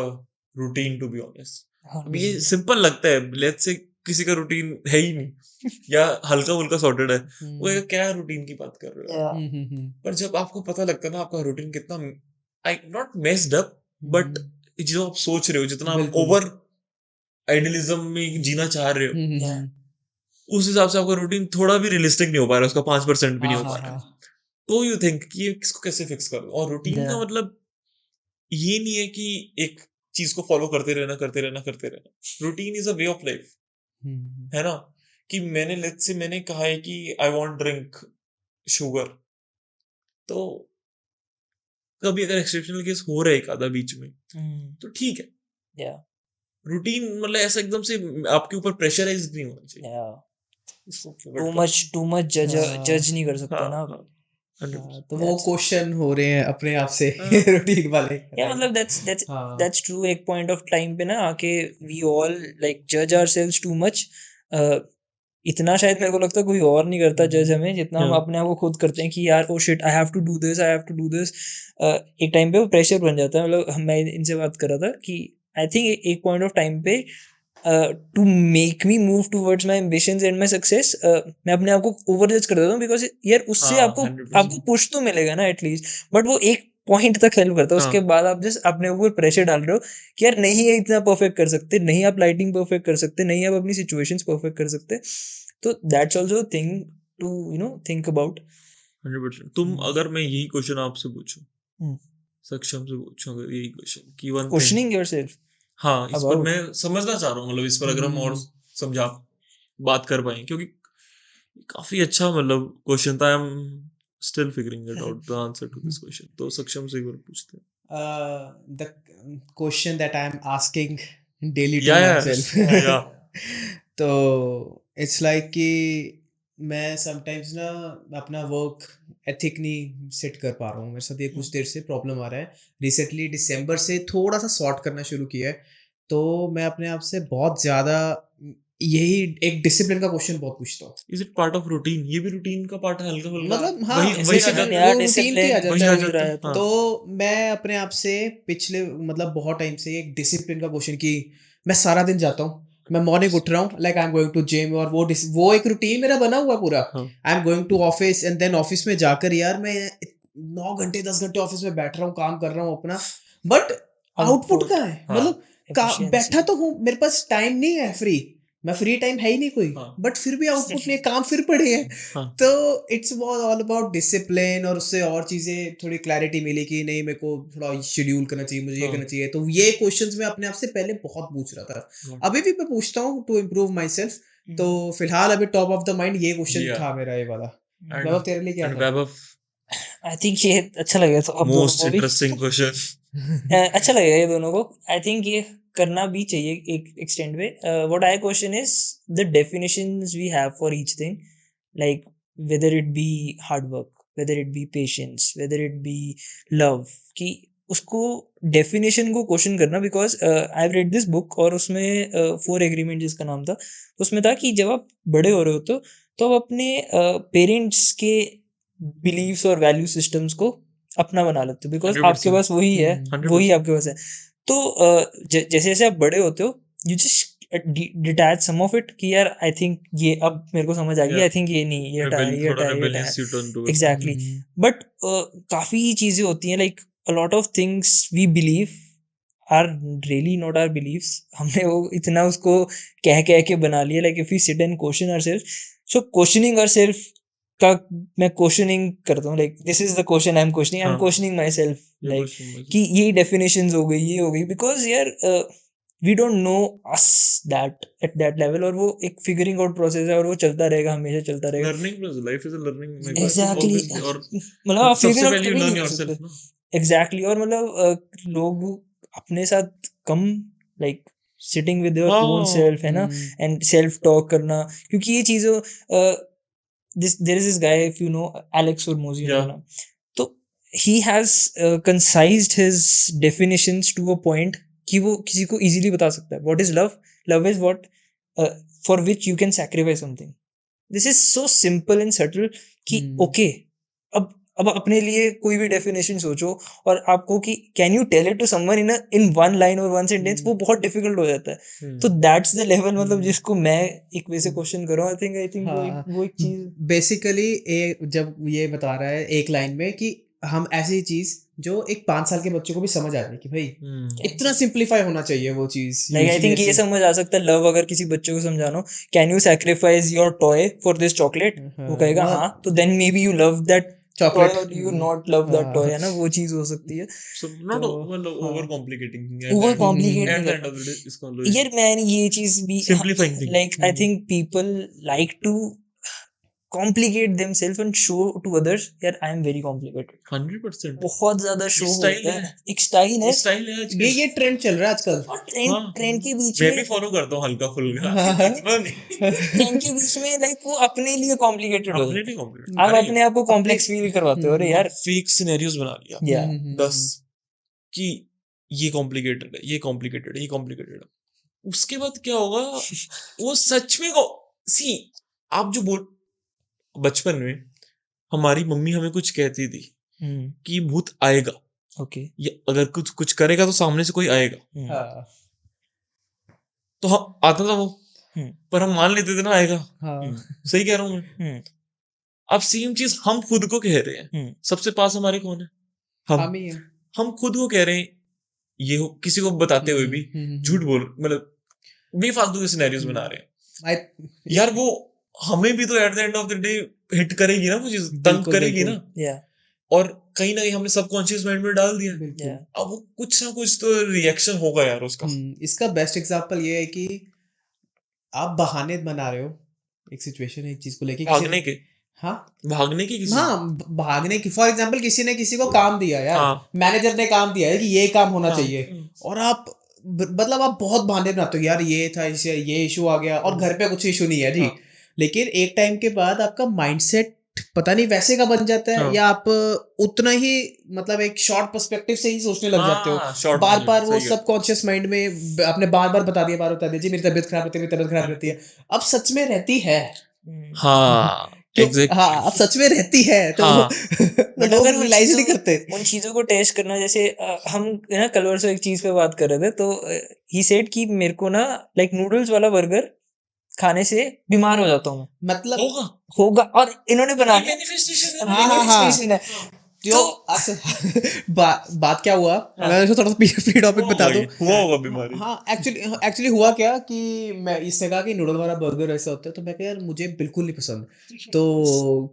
routine, to be honest. अभी ये सिंपल लगता है, लेट्स से किसी का रूटीन है ही नहीं या हल्का फुल्का सॉर्टेड है, वो क्या रूटीन की बात कर रहे हो। पर जब आपको पता लगता है ना आपका रूटीन कितना आई नॉट मेस्ड अप, बट जो आप सोच रहे हो, जितना आप ओवर आइडियलिज्म में जीना चाह रहे हो, उस हिसाब से आपका रूटीन थोड़ा भी रियलिस्टिक नहीं हो पा रहा है, उसका 5% भी नहीं हाँ हो हाँ पा रहा है, हाँ तो यू थिंक कि ये किसको कैसे फिक्स करो। और रूटीन का Yeah. मतलब ये नहीं है कि एक चीज को फॉलो करते रहना करते रहना करते रहना। Routine is a way of life, hmm, है ना। कि मैंने लेट्स से मैंने कहा है कि आई वांट ड्रिंक शुगर, तो कभी अगर एक्सेप्शनल केस हो रहा है एक आधा बीच में, Hmm. तो ठीक है। Yeah. रूटीन मतलब ऐसा एकदम से आपके ऊपर प्रेशराइज नहीं होना चाहिए Yeah. इसको Too forget much जज हाँ जज नहीं कर करो। सकते ना हाँ आप. हाँ 100%। हाँ, तो वो That's क्वेश्चन हो रहे हैं अपने आप से हाँ रूटीन वाले, yeah, राइट। मतलब that's हाँ that's true. एक point of time पे ना आके we all like judge ourselves too much. इतना शायद मेरे को लगता है कोई और नहीं करता जज हमें जितना हम हाँ अपने आप को खुद करते हैं कि यार oh shit I have to do this, I have to do this. एक टाइम पे वो प्रेशर बन जाता है. मतलब मैं इनसे बात कर रहा था कि आई थिंक एक पॉइंट ऑफ टाइम पे to make me move towards my ambitions and my success मैं अपने आप को ओवर जज कर देता हूँ बिकॉज यार उससे हाँ आपको 100%। पुश तो मिलेगा ना एटलीस्ट, बट वो एक पॉइंट तक हेल्प करता है. उसके हाँ बाद आप जस्ट अपने ऊपर प्रेशर डाल रहे हो कि यार नहीं है इतना परफेक्ट कर सकते, नहीं आप लाइटिंग परफेक्ट कर सकते, नहीं आप अपनी सिचुएशंस परफेक्ट कर सकते. तो that's also thing to think about. 100%। तुम अगर मैं यही क्वेश्चन आपसे पूछूं, Hmm. सक्षम से पूछूं अगर यही क्वेश्चन कि वन थिंग, क्वेश्चनिंग योरसेल्फ हाँ इस पर अबाउट. मैं समझना चाह रहा हूँ, मतलब इस पर अगर हम और समझा बात कर पाए, क्योंकि काफी अच्छा मतलब क्वेश्चन था। I am still figuring it out the answer to this question. तो सक्षम से एक बार पूछते हैं। The question that I am asking daily to या माई या सेल्फ या तो इट्स लाइक कि मैं समटाइम्स ना अपना वर्क एथिक नहीं सेट कर पा रहा हूँ। मेरे साथ ये कुछ देर से प्रॉब्लम आ रहा है। रिसेंटली दिसंबर से थोड़ा सा सॉर्ट करना शुरू किया है, तो मैं अपने आप से बहुत ज़्यादा यही एक डिसिप्लिन का क्वेश्चन बहुत पूछता हूँ। Is it part of routine? ये भी रूटीन का पार्ट है हल्का फुल्का, मतलब हाँ, वही वही आ डिसिप्लिन जाता डिसिप्लिन है। यार, वो रूटीन पे आ डिसिप्लिन जाता वही है आ वो। वही जाता रहा है है हाँ। तो. तो मैं अपने आप से पिछले मतलब बहुत टाइम से एक डिसिप्लिन का क्वेश्चन कि मैं सारा दिन जाता हूँ, मैं मॉर्निंग उठ रहा हूँ, like I am going to gym, और वो एक रूटीन मेरा बना हुआ है पूरा। हाँ I am going to office and then office में जाकर यार मैं 9 घंटे 10 घंटे ऑफिस में बैठ रहा हूँ, काम कर रहा हूँ अपना, बट आउटपुट आउटपुट कहाँ है? हाँ मतलब एफिशिएंसी. बैठा तो हूँ, मेरे पास टाइम नहीं है फ्री, मैं फ्री टाइम है ही नहीं कोई, हाँ बट फिर भी आउटपुट नहीं, काम फिर पड़े हैं। हाँ तो इट्स ऑल अबाउट डिसिप्लिन, और उससे और चीज़ें थोड़ी क्लैरिटी मिली कि नहीं मेरे को थोड़ा शेड्यूल करना चाहिए, मुझे ये हाँ करना चाहिए। तो ये क्वेश्चंस मैं अपने आप से पहले बहुत पूछ रहा था, हाँ। अभी भी मैं पूछता हूँ टू इम्प्रूव माई सेल्फ। तो फिलहाल अभी टॉप ऑफ द माइंड ये क्वेश्चन Yeah. था मेरा, ये वाला। एंड वैभव तेरे लिए क्या एंड था? वेब ऑफ आई थिंक ये अच्छा लगेगा तो अब दोनों मोस्ट को भी. Interesting question. अच्छा लगेगा ये दोनों को. आई थिंक ये करना भी चाहिए एक एक्सटेंड पे. What I question is the definitions we have for each thing, like whether it be hard work, whether it be patience, whether it be love, कि उसको डेफिनेशन को क्वेश्चन करना. Because I have read this book और उसमें 4 agreement जिसका नाम था, उसमें था कि जब आप बड़े हो रहे हो तो आप अपने पेरेंट्स के बिलीव्स और वैल्यू सिस्टम्स को अपना बना लेते हो बिकॉज आपके 100%। पास वही है, वही 100%। आपके पास है. तो जैसे जैसे आप बड़े होते हो you just detach some of it कि यार आई थिंक ये अब मेरे को समझ आ गई, Yeah. आई थिंक ये नहीं, ये हटा ये थोड़ा हटा ये हटा. Rebellious you turn to. Exactly. But काफ़ी चीज़ें होती हैं like a lot of things we believe are really not are believes. हमने वो इतना उसको कह के बना लिया. Like if we sit and question ourself, so questioning ourself का मैं क्वेश्चनिंग करता हूँ. Like this is the question I am questioning, I am हाँ क्वेश्चनिंग माई सेल्फ. ये लाइक क्वेश्चन कि ये डेफिनेशंस हो गई, ये हो गई, बिकॉज यार we don't know us that at that level. और वो एक फिगरिंग आउट प्रोसेस है और वो चलता रहेगा, हमेशा चलता रहेगा. Learning process, life is a learning exactly. Obviously. और मतलब आप सबसे फिगर आउट पहले यू कभी नहीं लर्न कर सकते. योरसेल्फ ना। एग्जैक्टली. और मतलब लोग अपने साथ कम like sitting with your own हाँ सेल्फ है ना, एंड सेल्फ टॉक करना. क्योंकि ये चीज़ों this there is this guy if you know Alex Hormozy या उनका नाम. तो he has concised his definitions to a point कि वो किसी को easily बता सकता है. What is love? Love is what for which you can sacrifice something. This is so simple and subtle कि okay, अब अपने लिए कोई भी डेफिनेशन सोचो और आपको कि can you tell it to someone in one line और वन सेंटेंस, वो बहुत डिफिकल्ट हो जाता है. तो दैट्स द लेवल मतलब जिसको मैं एक वे से क्वेश्चन कर रहा हूँ. आई थिंक वो एक चीज बेसिकली जब ये बता रहा है एक लाइन में कि हम ऐसी चीज जो एक 5 साल के बच्चे को भी समझ आ जाए कि भाई हम्म, इतना सिंप्लीफाई होना चाहिए वो चीज लाइक आई usually थिंक ये ऐसे- समझ आ सकता है लव अगर किसी बच्चे को समझाना हो can you sacrifice your toy for this chocolate वो कहेगा मतलब हाँ तो then maybe you love that chocolate, toy और you not love that toy है ना वो चीज हो सकती है so not तो मतलब हाँ over complicating over complicate at नहीं the end करना of the day इसका मतलब यार मैंने ये चीज भी simplifying thing like I think people like to complicate themselves and show to others यार आई एम वेरी कॉम्प्लिकेटेड 100% बहुत ज्यादा शो स्टाइल होता है है एक स्टाइल है स्टाइल है आजकल ये ट्रेंड चल रहा है आजकल और ट्रेंड हाँ ट्रेंड के बीच मैं में भी फॉलो करता हूँ हल्का फुल्का हाँ। इतना नहीं ट्रेंड के बीच में लाइक वो अपने लिए कॉम्प्लिकेटेड हो अपने जाता लिए है कॉम्प्लिकेट आप अरे अपने आप को कॉम्प्लेक्स फील करवाते हो अरे यार फेक सिनेरियोस बना लिया या 10 कि ये कॉम्प्लिकेटेड है ये कॉम्प्लिकेटेड है ये कॉम्प्लिकेटेड है उसके बाद क्या होगा वो सच में सी आप जो बोल बचपन में हमारी मम्मी हमें कुछ कहती थी कि भूत आएगा ओके या अगर कुछ कुछ करेगा तो सामने से कोई आएगा हाँ तो हम आता था वो पर हम मान लेते थे ना आएगा हाँ सही कह रहा हूँ मैं अब सेम चीज हम खुद को कह रहे हैं सबसे पास हमारे कौन है हम ही हैं हम खुद को कह रहे हैं ये किसी को बताते हुए भी झूठ बोल मतलब बेफालतू के सिनेरियोस बना रहे हैं यार वो हमें भी तो eight the end of the day hit करेगी ना वो चीज तंग बिल्कुल, करेगी बिल्कुल। ना और कहीं ना कहीं हमने सबकॉन्शियस माइंड में डाल दिया बिल्कुल अब वो कुछ ना कुछ तो रिएक्शन होगा यार उसका इसका बेस्ट एग्जांपल ये है कि आप बहाने बना रहे हो एक सिचुएशन है एक चीज को लेके भागने के हाँ भागने की किसी हाँ भागने की फॉर एग्जांपल किसी ने किसी को काम दिया यार हाँ। मैनेजर ने काम दिया है कि ये काम होना हाँ। चाहिए और आप मतलब आप बहुत बहाने बनाते हो यार ये था इसे ये इशू आ गया और घर पे कुछ इशू नहीं है जी हाँ। लेकिन एक टाइम के बाद आपका माइंडसेट पता नहीं वैसे का बन जाता है हाँ। या आप उतना ही मतलब एक शॉर्ट पर्सपेक्टिव से ही सोचने लग जाते हो शॉर्ट बार बार वो सबकॉन्शियस माइंड में आपने बार बार बता दिया बार बता दिया जी मेरी तबीयत खराब रहती है मेरी तबीयत खराब रहती है अब सच में रहती है हाँ हाँ अब सच में रहती है तो हाँ। बट लोग अगर उन रियलाइज नहीं चीजों करते उन चीजों को टेस्ट करना जैसे हम ना कल परसों एक चीज पे बात कर रहे थे तो ही सेड कि मेरे को ना लाइक नूडल्स वाला बर्गर खाने से बीमार हो जाता हूँ मैं मतलब होगा और इन्होंने बना दिया मैनिफेस्टेशन हाँ, हाँ, हाँ। manifestation है जो बात क्या हुआ मैं इसको थोड़ा फ्री टॉपिक बता दूं हुआ होगा बीमारी हाँ एक्चुअली हुआ क्या कि मैं इसने कहा कि नूडल वाला बर्गर ऐसा होता है तो मैं कहा यार मुझे बिल्कुल नहीं पसंद तो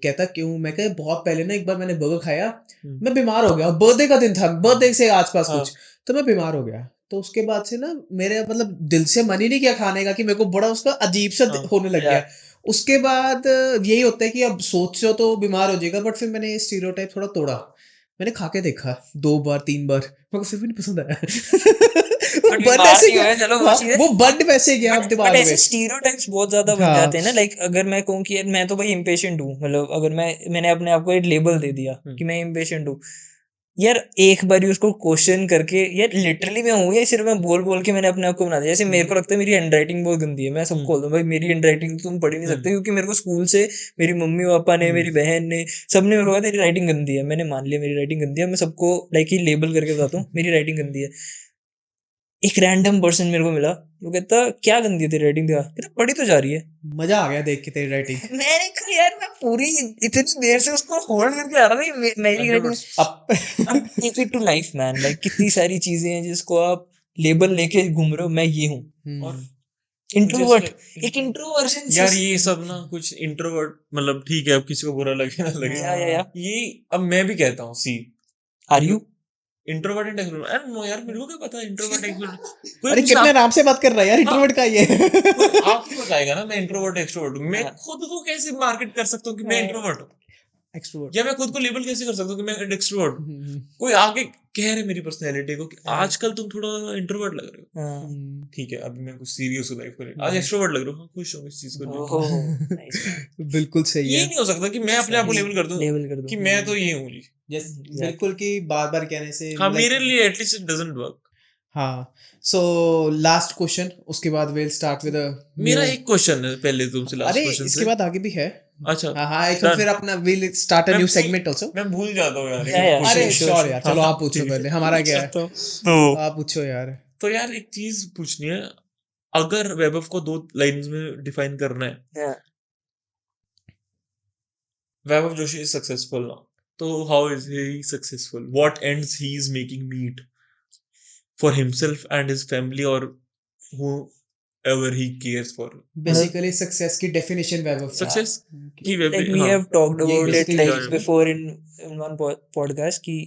कहता क्यों मैं कहा बहुत पहले ना एक बार मैंने बर्गर खाया मैं बीमार हो गया बर्थडे का दिन था बर्थडे से आसपास कुछ तो मैं बीमार हो गया तो उसके बाद से ना मेरे मतलब दिल से मन ही नहीं किया खाने का कि मेरे को बड़ा उसका अजीब सा होने लग गया उसके बाद यही होता है कि अब सोचो तो बीमार हो जाएगा बट फिर मैंने ये स्टीरियोटाइप थोड़ा तोड़ा मैंने खा के देखा 2 बार 3 बार मेरे को फिर भी नहीं पसंद आया बर्ड ऐसे गया चलो वो बर्ड वैसे गया अब दिमाग में ऐसे स्टीरियोटाइप्स बहुत ज्यादा बन जाते हैं ना लाइक अगर मैं कहूँ कि यार मैं तो भाई इम्पेशेंट हूँ मतलब अगर मैंने अपने आप को एक लेबल दे दिया कि मैं इम्पेशेंट हूँ यार एक बार उसको क्वेश्चन करके यार लिटरली मैं हूँ या सिर्फ मैं बोल बोल के मैंने अपने आप को बना दिया जैसे मेरे को लगता है मेरी हैंडराइटिंग बहुत गंदी है मैं सबको बोलता हूँ भाई मेरी हैंडराइटिंग तुम पढ़ ही नहीं सकते क्योंकि मेरे को स्कूल से मेरी मम्मी पापा ने मेरी बहन ने सबने मेरे को कहा तेरी राइटिंग गंदी है मैंने मान लिया मेरी राइटिंग गंदी है मैं सबको लाइक ही लेबल करके बताता हूँ मेरी राइटिंग गंदी है एक रैंडम पर्सन मेरे को मिला वो कहता क्या गंदी है तेरी राइटिंग दिखा कहता पढ़ी तो जा रही है मजा आ गया देख के तेरी राइटिंग मैंने कहा यार मैं पूरी इतनी देर से उसको होल्ड करके आ रहा था कि मेरी राइटिंग अब take it to life man like कितनी सारी चीजें हैं जिसको आप लेबल लेके घूम रहे हो मैं ये हूँ और इंट्रोवर्ट एक इंट्रोवर्जन यार ये सब ना कुछ इंट्रोवर्ट मतलब ठीक है अब किसी को बुरा लगे ना लगे या ये अब मैं भी कहता हूँ see are you introvert and extrovert I know यार मेरे को क्या पता इंट्रोवर्ट एक्सट्रोवर्ट अरे कितने आराम से बात कर रहा है यार इंट्रोवर्ट का ये आपको बताएगा ना मैं इंट्रोवर्ट एक्सट्रोवर्ट हूँ मैं खुद को कैसे मार्केट कर सकता हूँ कि मैं इंट्रोवर्ट हूँ एक्सट्रोवर्ट या मैं खुद को लेबल कैसे कर सकता हूँ कि मैं एक्सट्रोवर्ट कोई आगे कह रहे मेरी पर्सनैलिटी को कि आजकल तुम थोड़ा इंट्रोवर्ट लग रहे हो ठीक है अभी मैं कुछ सीरियस हूँ लाइफ को आज एक्सट्रोवर्ट लग रहा हूँ खुश हूँ इस चीज को बिल्कुल सही है ये नहीं हो सकता कि मैं अपने आप को लेबल कर दूं कि मैं तो ये हूँ जी बिल्कुल कि बार बार कहने से हाँ मेरे लिए एटलीस्ट इट डजंट वर्क हाँ सो लास्ट क्वेश्चन उसके बाद we'll start with a मेरा एक क्वेश्चन है पहले तुमसे लास्ट अरे क्वेश्चन इसके बाद आगे भी है अच्छा हाँ एक फिर अपना we'll start a new segment also मैं भूल जाता हूँ यार अरे श्योर यार चलो आप पूछो पहले हमारा क्या है तो आप पूछो यार तो यार एक चीज पूछनी है अगर वैभव को 2 लाइंस में डिफाइन करना है Vaibhav Joshi is successful now तो how is he successful? What ends he is making meet for himself and his family or whoever he cares for? Basically success की डेफिनेशन वैव ऑफ Success की web like we हाँ, have talked ये about it basically like क्या है? before in one podcast कि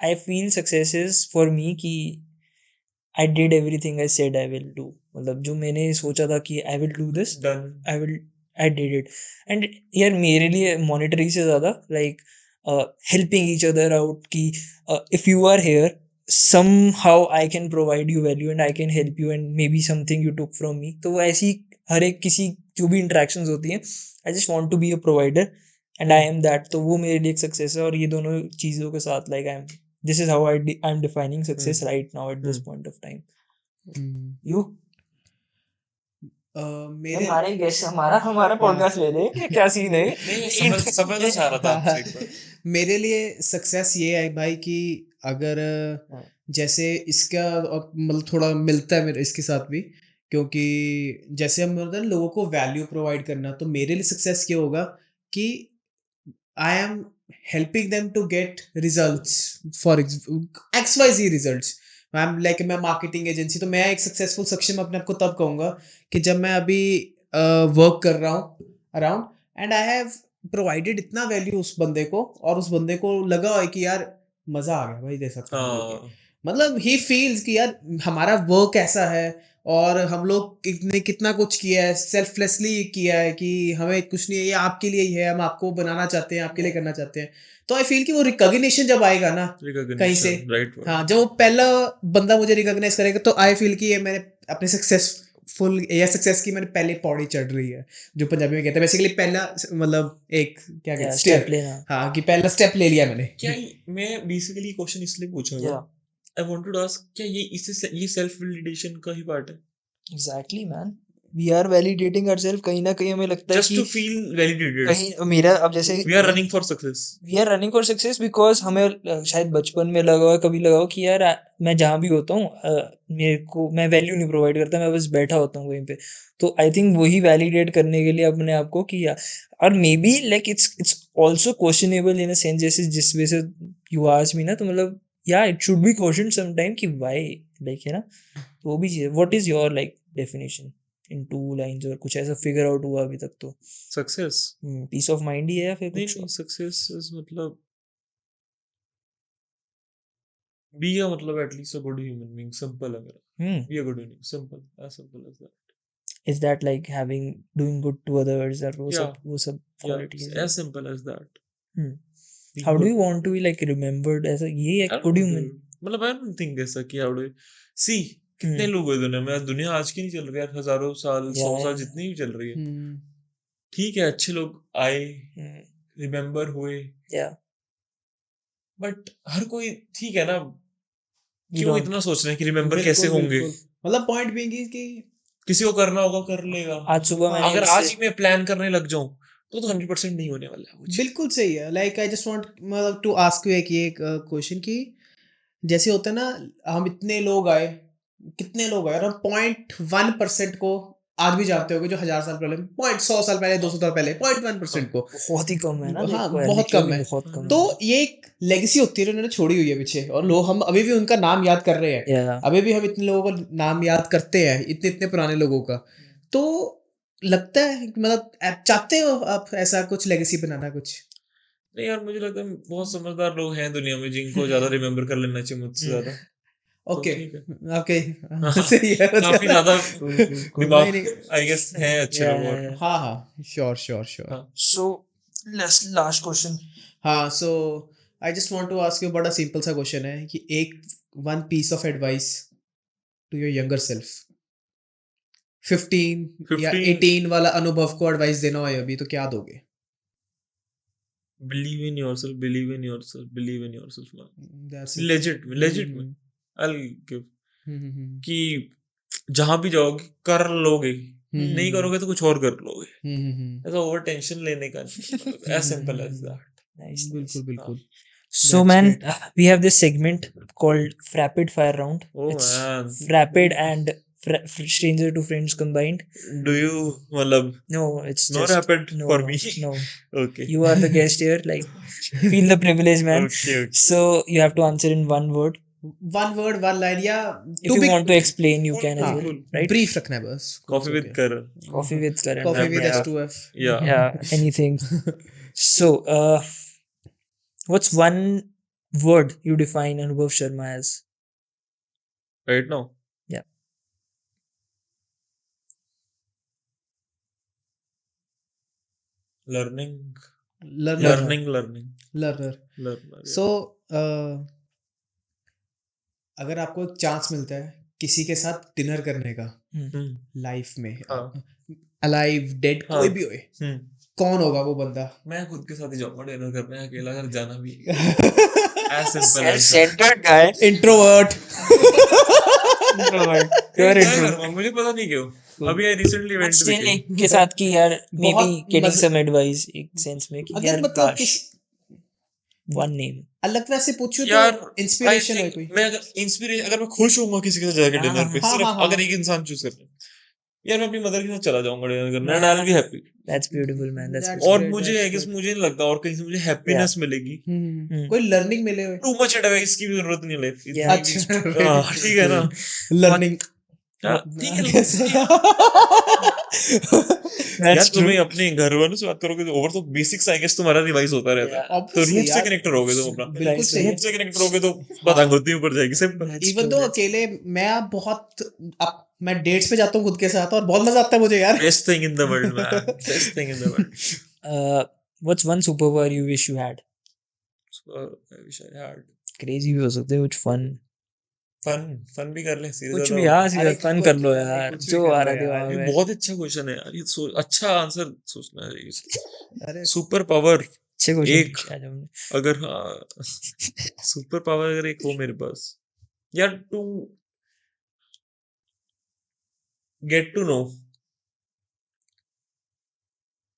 I feel success is for me कि I did everything I said I will do, मतलब जो मैंने सोचा था कि I will do this, done. I did it. And यार मेरे लिए monetary से ज़्यादा like helping each other out कि if you are here somehow I can provide you value and I can help you and maybe something you took from me, तो वो ऐसी हर एक किसी जो भी interactions होती हैं I just want to be a provider and I am that, तो वो मेरे लिए एक success है। और ये दोनों चीज़ों के साथ like this is how I'm defining success right now at this point of time. You मेरे हमारे गेस्ट हमारा पॉडकास्ट ले ले कि क्या सीन है? नहीं मैं समझना चाह रहा था आपसे एक बार। मेरे लिए सक्सेस ये है भाई कि अगर जैसे इसका मतलब थोड़ा मिलता है मेरे इसके साथ भी, क्योंकि जैसे हम बोलते हैं ना, लोगों को वैल्यू प्रोवाइड करना, तो मेरे लिए सक्सेस ये होगा कि I am helping them to get results for XYZ results. मैं मार्केटिंग एजेंसी, तो मैं एक सक्सेसफुल सक्षम अपने आप को तब कहूँगा कि जब मैं अभी वर्क कर रहा हूँ around and I have provided इतना वैल्यू उस बंदे को, और उस बंदे को लगा हो कि यार मजा आ गया भाई दे सकता हूँ, हाँ मतलब ही फील्स कि यार हमारा वर्क ऐसा है और हम लोग ने कितना कुछ किया है, सेल्फलेसली किया है कि हमें कुछ नहीं है, ये आपके लिए ही है, हम आपको बनाना चाहते हैं, आपके लिए करना चाहते हैं। तो आई फील कि वो रिकॉग्निशन जब आएगा ना कहीं से, राइट हाँ जब वो पहला बंदा मुझे रिकॉग्नाइज करेगा, तो आई फील कि ये मैंने अपने सक्सेसफुल या सक्सेस की मैंने पहले पौड़ी चढ़ रही है, जो पंजाबी में कहते हैं बेसिकली पहला मतलब एक क्या कहते हैं स्टेप स्टेप, लेना। हाँ कि पहला स्टेप ले लिया मैंने। क्या मैं बेसिकली क्वेश्चन इसलिए पूछा था, आई वांटेड टू आस्क क्या ये सेल्फ वैलिडेशन का ही पार्ट है? Exactly man, we are validating ourselves, कहीं ना कहीं हमें लगता है जस्ट टू फील वैलिडेटेड। कहीं मेरा अब जैसे we are running for success, we are running for success because हमें शायद बचपन में लगा हो, कभी लगा हो कि यार मैं जहाँ भी होता हूँ मेरे को मैं वैल्यू नहीं प्रोवाइड करता, मैं बस बैठा होता हूँ वहीं पे, तो आई थिंक वही वैलिडेट करने के लिए अपने आप को किया। और may be like it's also questionable in a sense, जैसे जिस वे से यू आस्क मी ना, तो मतलब या it should be question some time कि व्हाई, लाइक है ना, तो वो भी चीज़। What is your like definition in 2 lines, और कुछ ऐसा फिगर आउट हुआ अभी तक तो? सक्सेस पीस ऑफ माइंड ही है या फिर नहीं कुछ? नहीं, सक्सेस इज मतलब बी अ मतलब at least a good human being, simple है मेरा, be a good human, simple as that. Is that like having doing good to others or वो Yeah. सब qualities? as simple as that. How do you want to be like remembered as a ये एक good human? मतलब I don't think ऐसा कि how do you see कितने लोग हैं दुनिया में, दुनिया आज की नहीं चल रही है, हजारों साल 100 साल जितनी भी चल रही है, ठीक है अच्छे लोग आए रिमेम्बर हुए, बट हर कोई ठीक है ना, क्यों इतना सोच रहे हैं कि रिमेम्बर कैसे होंगे? मतलब पॉइंट बीइंग कि किसी को करना होगा कर लेगा। आज सुबह मैंने अगर आज ही मैं प्लान करने लग जाऊं तो 100% नहीं होने वाला है मुझे। बिल्कुल सही है। लाइक आई जस्ट वांट मतलब टू आस्क यू एक क्वेश्चन कि जैसे होता है ना, हम इतने लोग आए, कितने लोग आए, और हम 0.1% को आज भी जानते होगे, जो 1000 साल पहले 100 साल पहले 200 साल पहले 0.1% को, बहुत ही कम है ना, हाँ देखो, बहुत कम है। बहुत कम तो ये एक लेगेसी होती है उन्होंने छोड़ी हुई है पीछे, और लोग हम अभी भी उनका नाम याद कर रहे हैं। है। अभी भी हम इतने लोगों का नाम याद करते हैं, इतने इतने पुराने लोगों का। तो लगता है मतलब आप चाहते हो आप ऐसा कुछ लेगेसी बनाना कुछ? नहीं यार, मुझे लगता है बहुत समझदार लोग हैं दुनिया में जिनको ज्यादा रिमेम्बर कर लेना चाहिए मुझसे ज्यादा। ओके ठीक है, ओके सही है। काफी ज्यादा नहीं, दिमाग नहीं। आई गेस है अच्छे लोग और हाँ हाँ श्योर श्योर श्योर। हाँ। So last question. हाँ so I just want to ask you, बड़ा सिंपल सा क्वेश्चन है कि एक one piece of advice to your younger self, 15 या 18 वाला अनुभव को एडवाइस देना हो अभी, तो क्या दोगे? Believe in yourself, believe in yourself, believe in yourself man. That's it. legit में I'll give कि जहां भी जाओगे कर लोगे, नहीं करोगे तो कुछ और कर लोगे, ऐसा ओवर टेंशन लेने का as simple as that. Nice. बिल्कुल बिल्कुल। So man, we have this segment called Rapid Fire Round. Oh It's man, rapid and stranger to friends combined. Do you मतलब No, it's no just happened no, for no, me? no. Okay. You are the guest here. Like, feel the privilege, man. Okay. So you have to answer in one word. one word, one line, या If to you be want to explain, you can as हाँ, well, right? brief रखना है बस. Coffee with Okay. Karan. Coffee with Karan. Coffee with yeah. H2F. Yeah. Yeah, anything. So, what's one word you define Anubhav Sharma as? Right now. Yeah. Learning. Learner. Learning. Learner. Yeah. So अगर आपको एक chance मिलता है किसी के साथ dinner करने का हम्म, लाइफ में, हाँ. अलाइव डेड हाँ. कोई भी होए, हम्म. कौन होगा वो बंदा? मैं खुद के साथ ही जाऊंगा डिनर करने, अकेला अगर जाना भी as simple as that. Self-centered guy. Introvert. Introvert. मैं Pure enjoy introvert. करूंगा, मुझे पता नहीं क्यों. अभी I recently But went to still, weekend. एक के साथ की यार, maybe बहुत getting मजे- some advice एक sense में कि अगर यार मतलब काश one name. अलग वैसे पूछूं यार तो इंस्पिरेशन I है think कोई? मैं अगर इंस्पिरेशन, अगर मैं खुश होऊंगा किसी के साथ जाके हाँ, डिनर पे, हाँ, सिर्फ हाँ, हाँ. अगर एक इंसान चूज करना, यार मैं अपनी मदर के साथ चला जाऊंगा डिनर करने, हाँ. and I'll be happy. That's beautiful, man. That's That's beautiful. और great, मुझे that's I guess great. मुझे नहीं लगता और कहीं से मुझे हैप्पीनेस मिलेगी. कोई लर्निंग मिले हुए? टू मच एडवाइस की भी जरूरत नहीं है लाइफ. Yeah. अच्छा. ठीक है ना. लर्निंग. हाँ, ठीक है. यार That's true. तुम्हें अपने घर वालों से बात करोगे तो ओवर तो बेसिक्स आई गेस तुम्हारा रिवाइज होता रहता है. Yeah. तो रूट से कनेक्ट रहोगे तुम अपना. बिल्कुल Right, सही. रूट से कनेक्ट रहोगे तो पतंग होती ऊपर जाएगी. सिंपल. That's इवन true, तो that's अकेले मैं अब बहुत अब मैं डेट्स पे जाता हूँ खुद के साथ और बहुत मजा आता है मुझे यार. Best thing in the world man. Best thing in the world. What's one superpower you wish you had? I wish I had Crazy भी हो सकते हैं, कुछ fun. फन भी कर ले. कुछ भी यार, अरे फन कुछ- कर लो यार, कुछ भी जो कर आ लो रहा यार. दिमाग ये में. बहुत अच्छा क्वेश्चन है यार. ये अच्छा आंसर सोचना है. अरे सुपर पावर अच्छे क्वेश्चन एक- पूछे आज हमने. अगर सुपर पावर अगर एक हो मेरे पास, यार टू गेट टू नो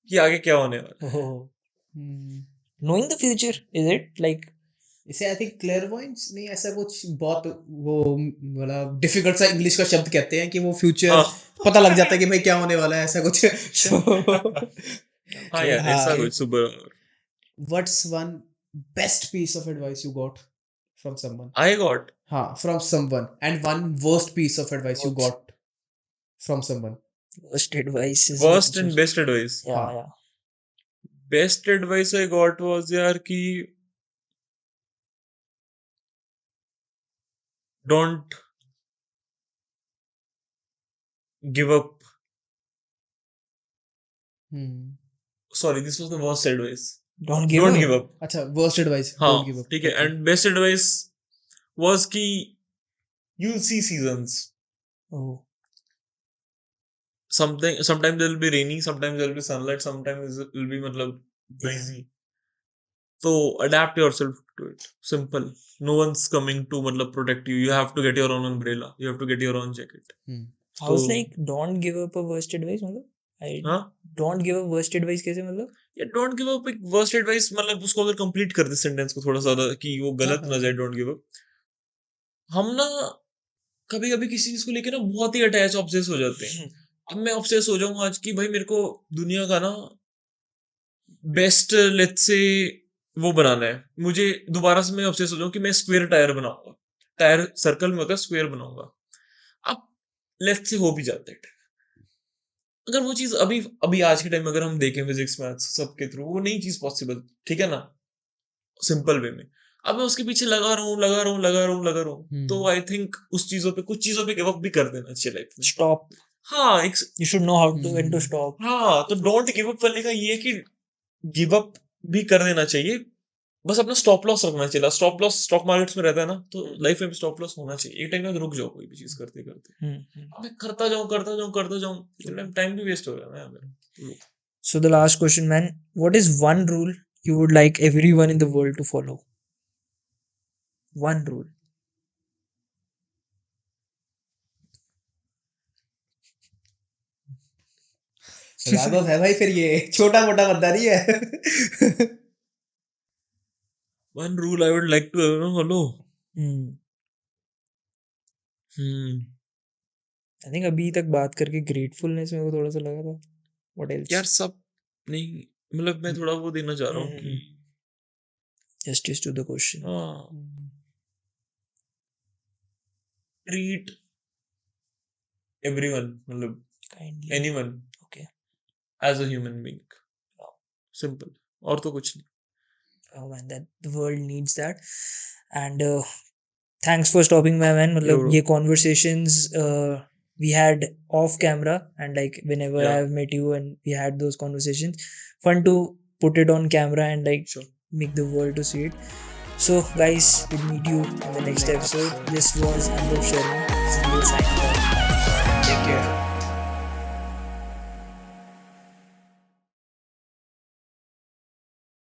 कि आगे क्या होने वाला है. Knowing the future, is it like इसे आई थिंक क्लेयरवॉयंस नहीं, ऐसा कुछ बहुत वो मतलब डिफिकल्ट सा इंग्लिश का शब्द कहते हैं कि वो फ्यूचर हाँ. पता लग जाता है कि भाई क्या होने वाला है, ऐसा कुछ. हाँ यार हाँ. ऐसा कुछ super power. What's one best piece of advice you got from someone? I got हाँ, from someone. And one worst piece of advice you got from someone? worst advice is worst and best advice. yeah, हाँ. yeah. Best advice I got was यार कि don't give up. Sorry, this was the worst advice. Don't give don't up. Give up. अच्छा, worst advice हाँ don't give up. ठीक है. And best advice was कि you will see seasons. Oh. Sometimes there will be rainy, sometimes there will be sunlight, sometimes it will be मतलब breezy. So adapt yourself to it. Simple. No one's coming to मतलब protect you. You have to get your own umbrella. You have to get your own jacket. I was So- like, don't give up a worst advice, मतलब I हाँ don't give up worst advice कैसे मतलब? या don't give up. एक worst advice मतलब उसको अगर complete कर दे सेंटेंस को थोड़ा सा कि वो गलत हाँ, ना जाए. Don't give up. हम ना कभी कभी किसी चीज को लेके ना बहुत ही अटैच ऑब्सेस हो जाते हैं. अब मैं ऑब्सेस हो जाऊंगा आज की भाई मेरे को दुनिया का ना बेस्ट लेट्स से वो बनाना है. मुझे दोबारा से मैं ऑब्सेस हो जाऊं कि मैं स्क्वायर टायर बनाऊंगा. टायर सर्कल में होता है, स्क्वायर बनाऊंगा. अब लेट्स से हो भी जाता है. अगर वो चीज अभी अभी आज के टाइम में अगर हम देखें फिजिक्स मैथ्स सबके थ्रू वो नई चीज पॉसिबल, ठीक है ना, सिंपल वे में. अब मैं उसके पीछे लगा रहा हूँ. तो आई थिंक उस चीजों पे कुछ चीजों पे गिव अप भी कर देना चाहिए लाइफ में. Stop. हाँ एक You should know how to when to stop. हाँ तो डोंट गिव अप करने का ये है कि गिव अप भी कर देना चाहिए. बस अपना स्टॉप लॉस रखना चाहिए. स्टॉप लॉस स्टॉक मार्केट्स में रहता है ना, तो लाइफ में भी स्टॉप लॉस होना चाहिए. एक टाइम में रुक जाओ कोई भी चीज करते करते. अब मैं करता जाऊं टाइम भी वेस्ट हो रहा है ना मेरा. So the last question, man. What is one rule you would like everyone in the world to follow? One rule. Raghav है भाई, फिर ये छोटा मोटा बंदा नहीं है. One rule I would like to follow. Hmm. I think अभी तक बात करके ग्रेटफुलनेस मेरे को थोड़ा सा लगा था. What else? यार सब नहीं, मतलब मैं थोड़ा वो देना चाह रहा हूँ कि जस्टिस टू द क्वेश्चन. हाँ, ट्रीट एवरीवन, मतलब kindly. Anyone okay. As a human being. Simple, और तो कुछ नहीं. Oh man, that the world needs that. And thanks for stopping by, man. Yo, मतलब bro. ये conversations we had off camera, and like whenever Yeah. I've met you and we had those conversations, fun to put it on camera and like Sure. make the world to see it. So guys, we'll meet you in the next episode. This was Anubhav Sharma. See you signing off. Take care.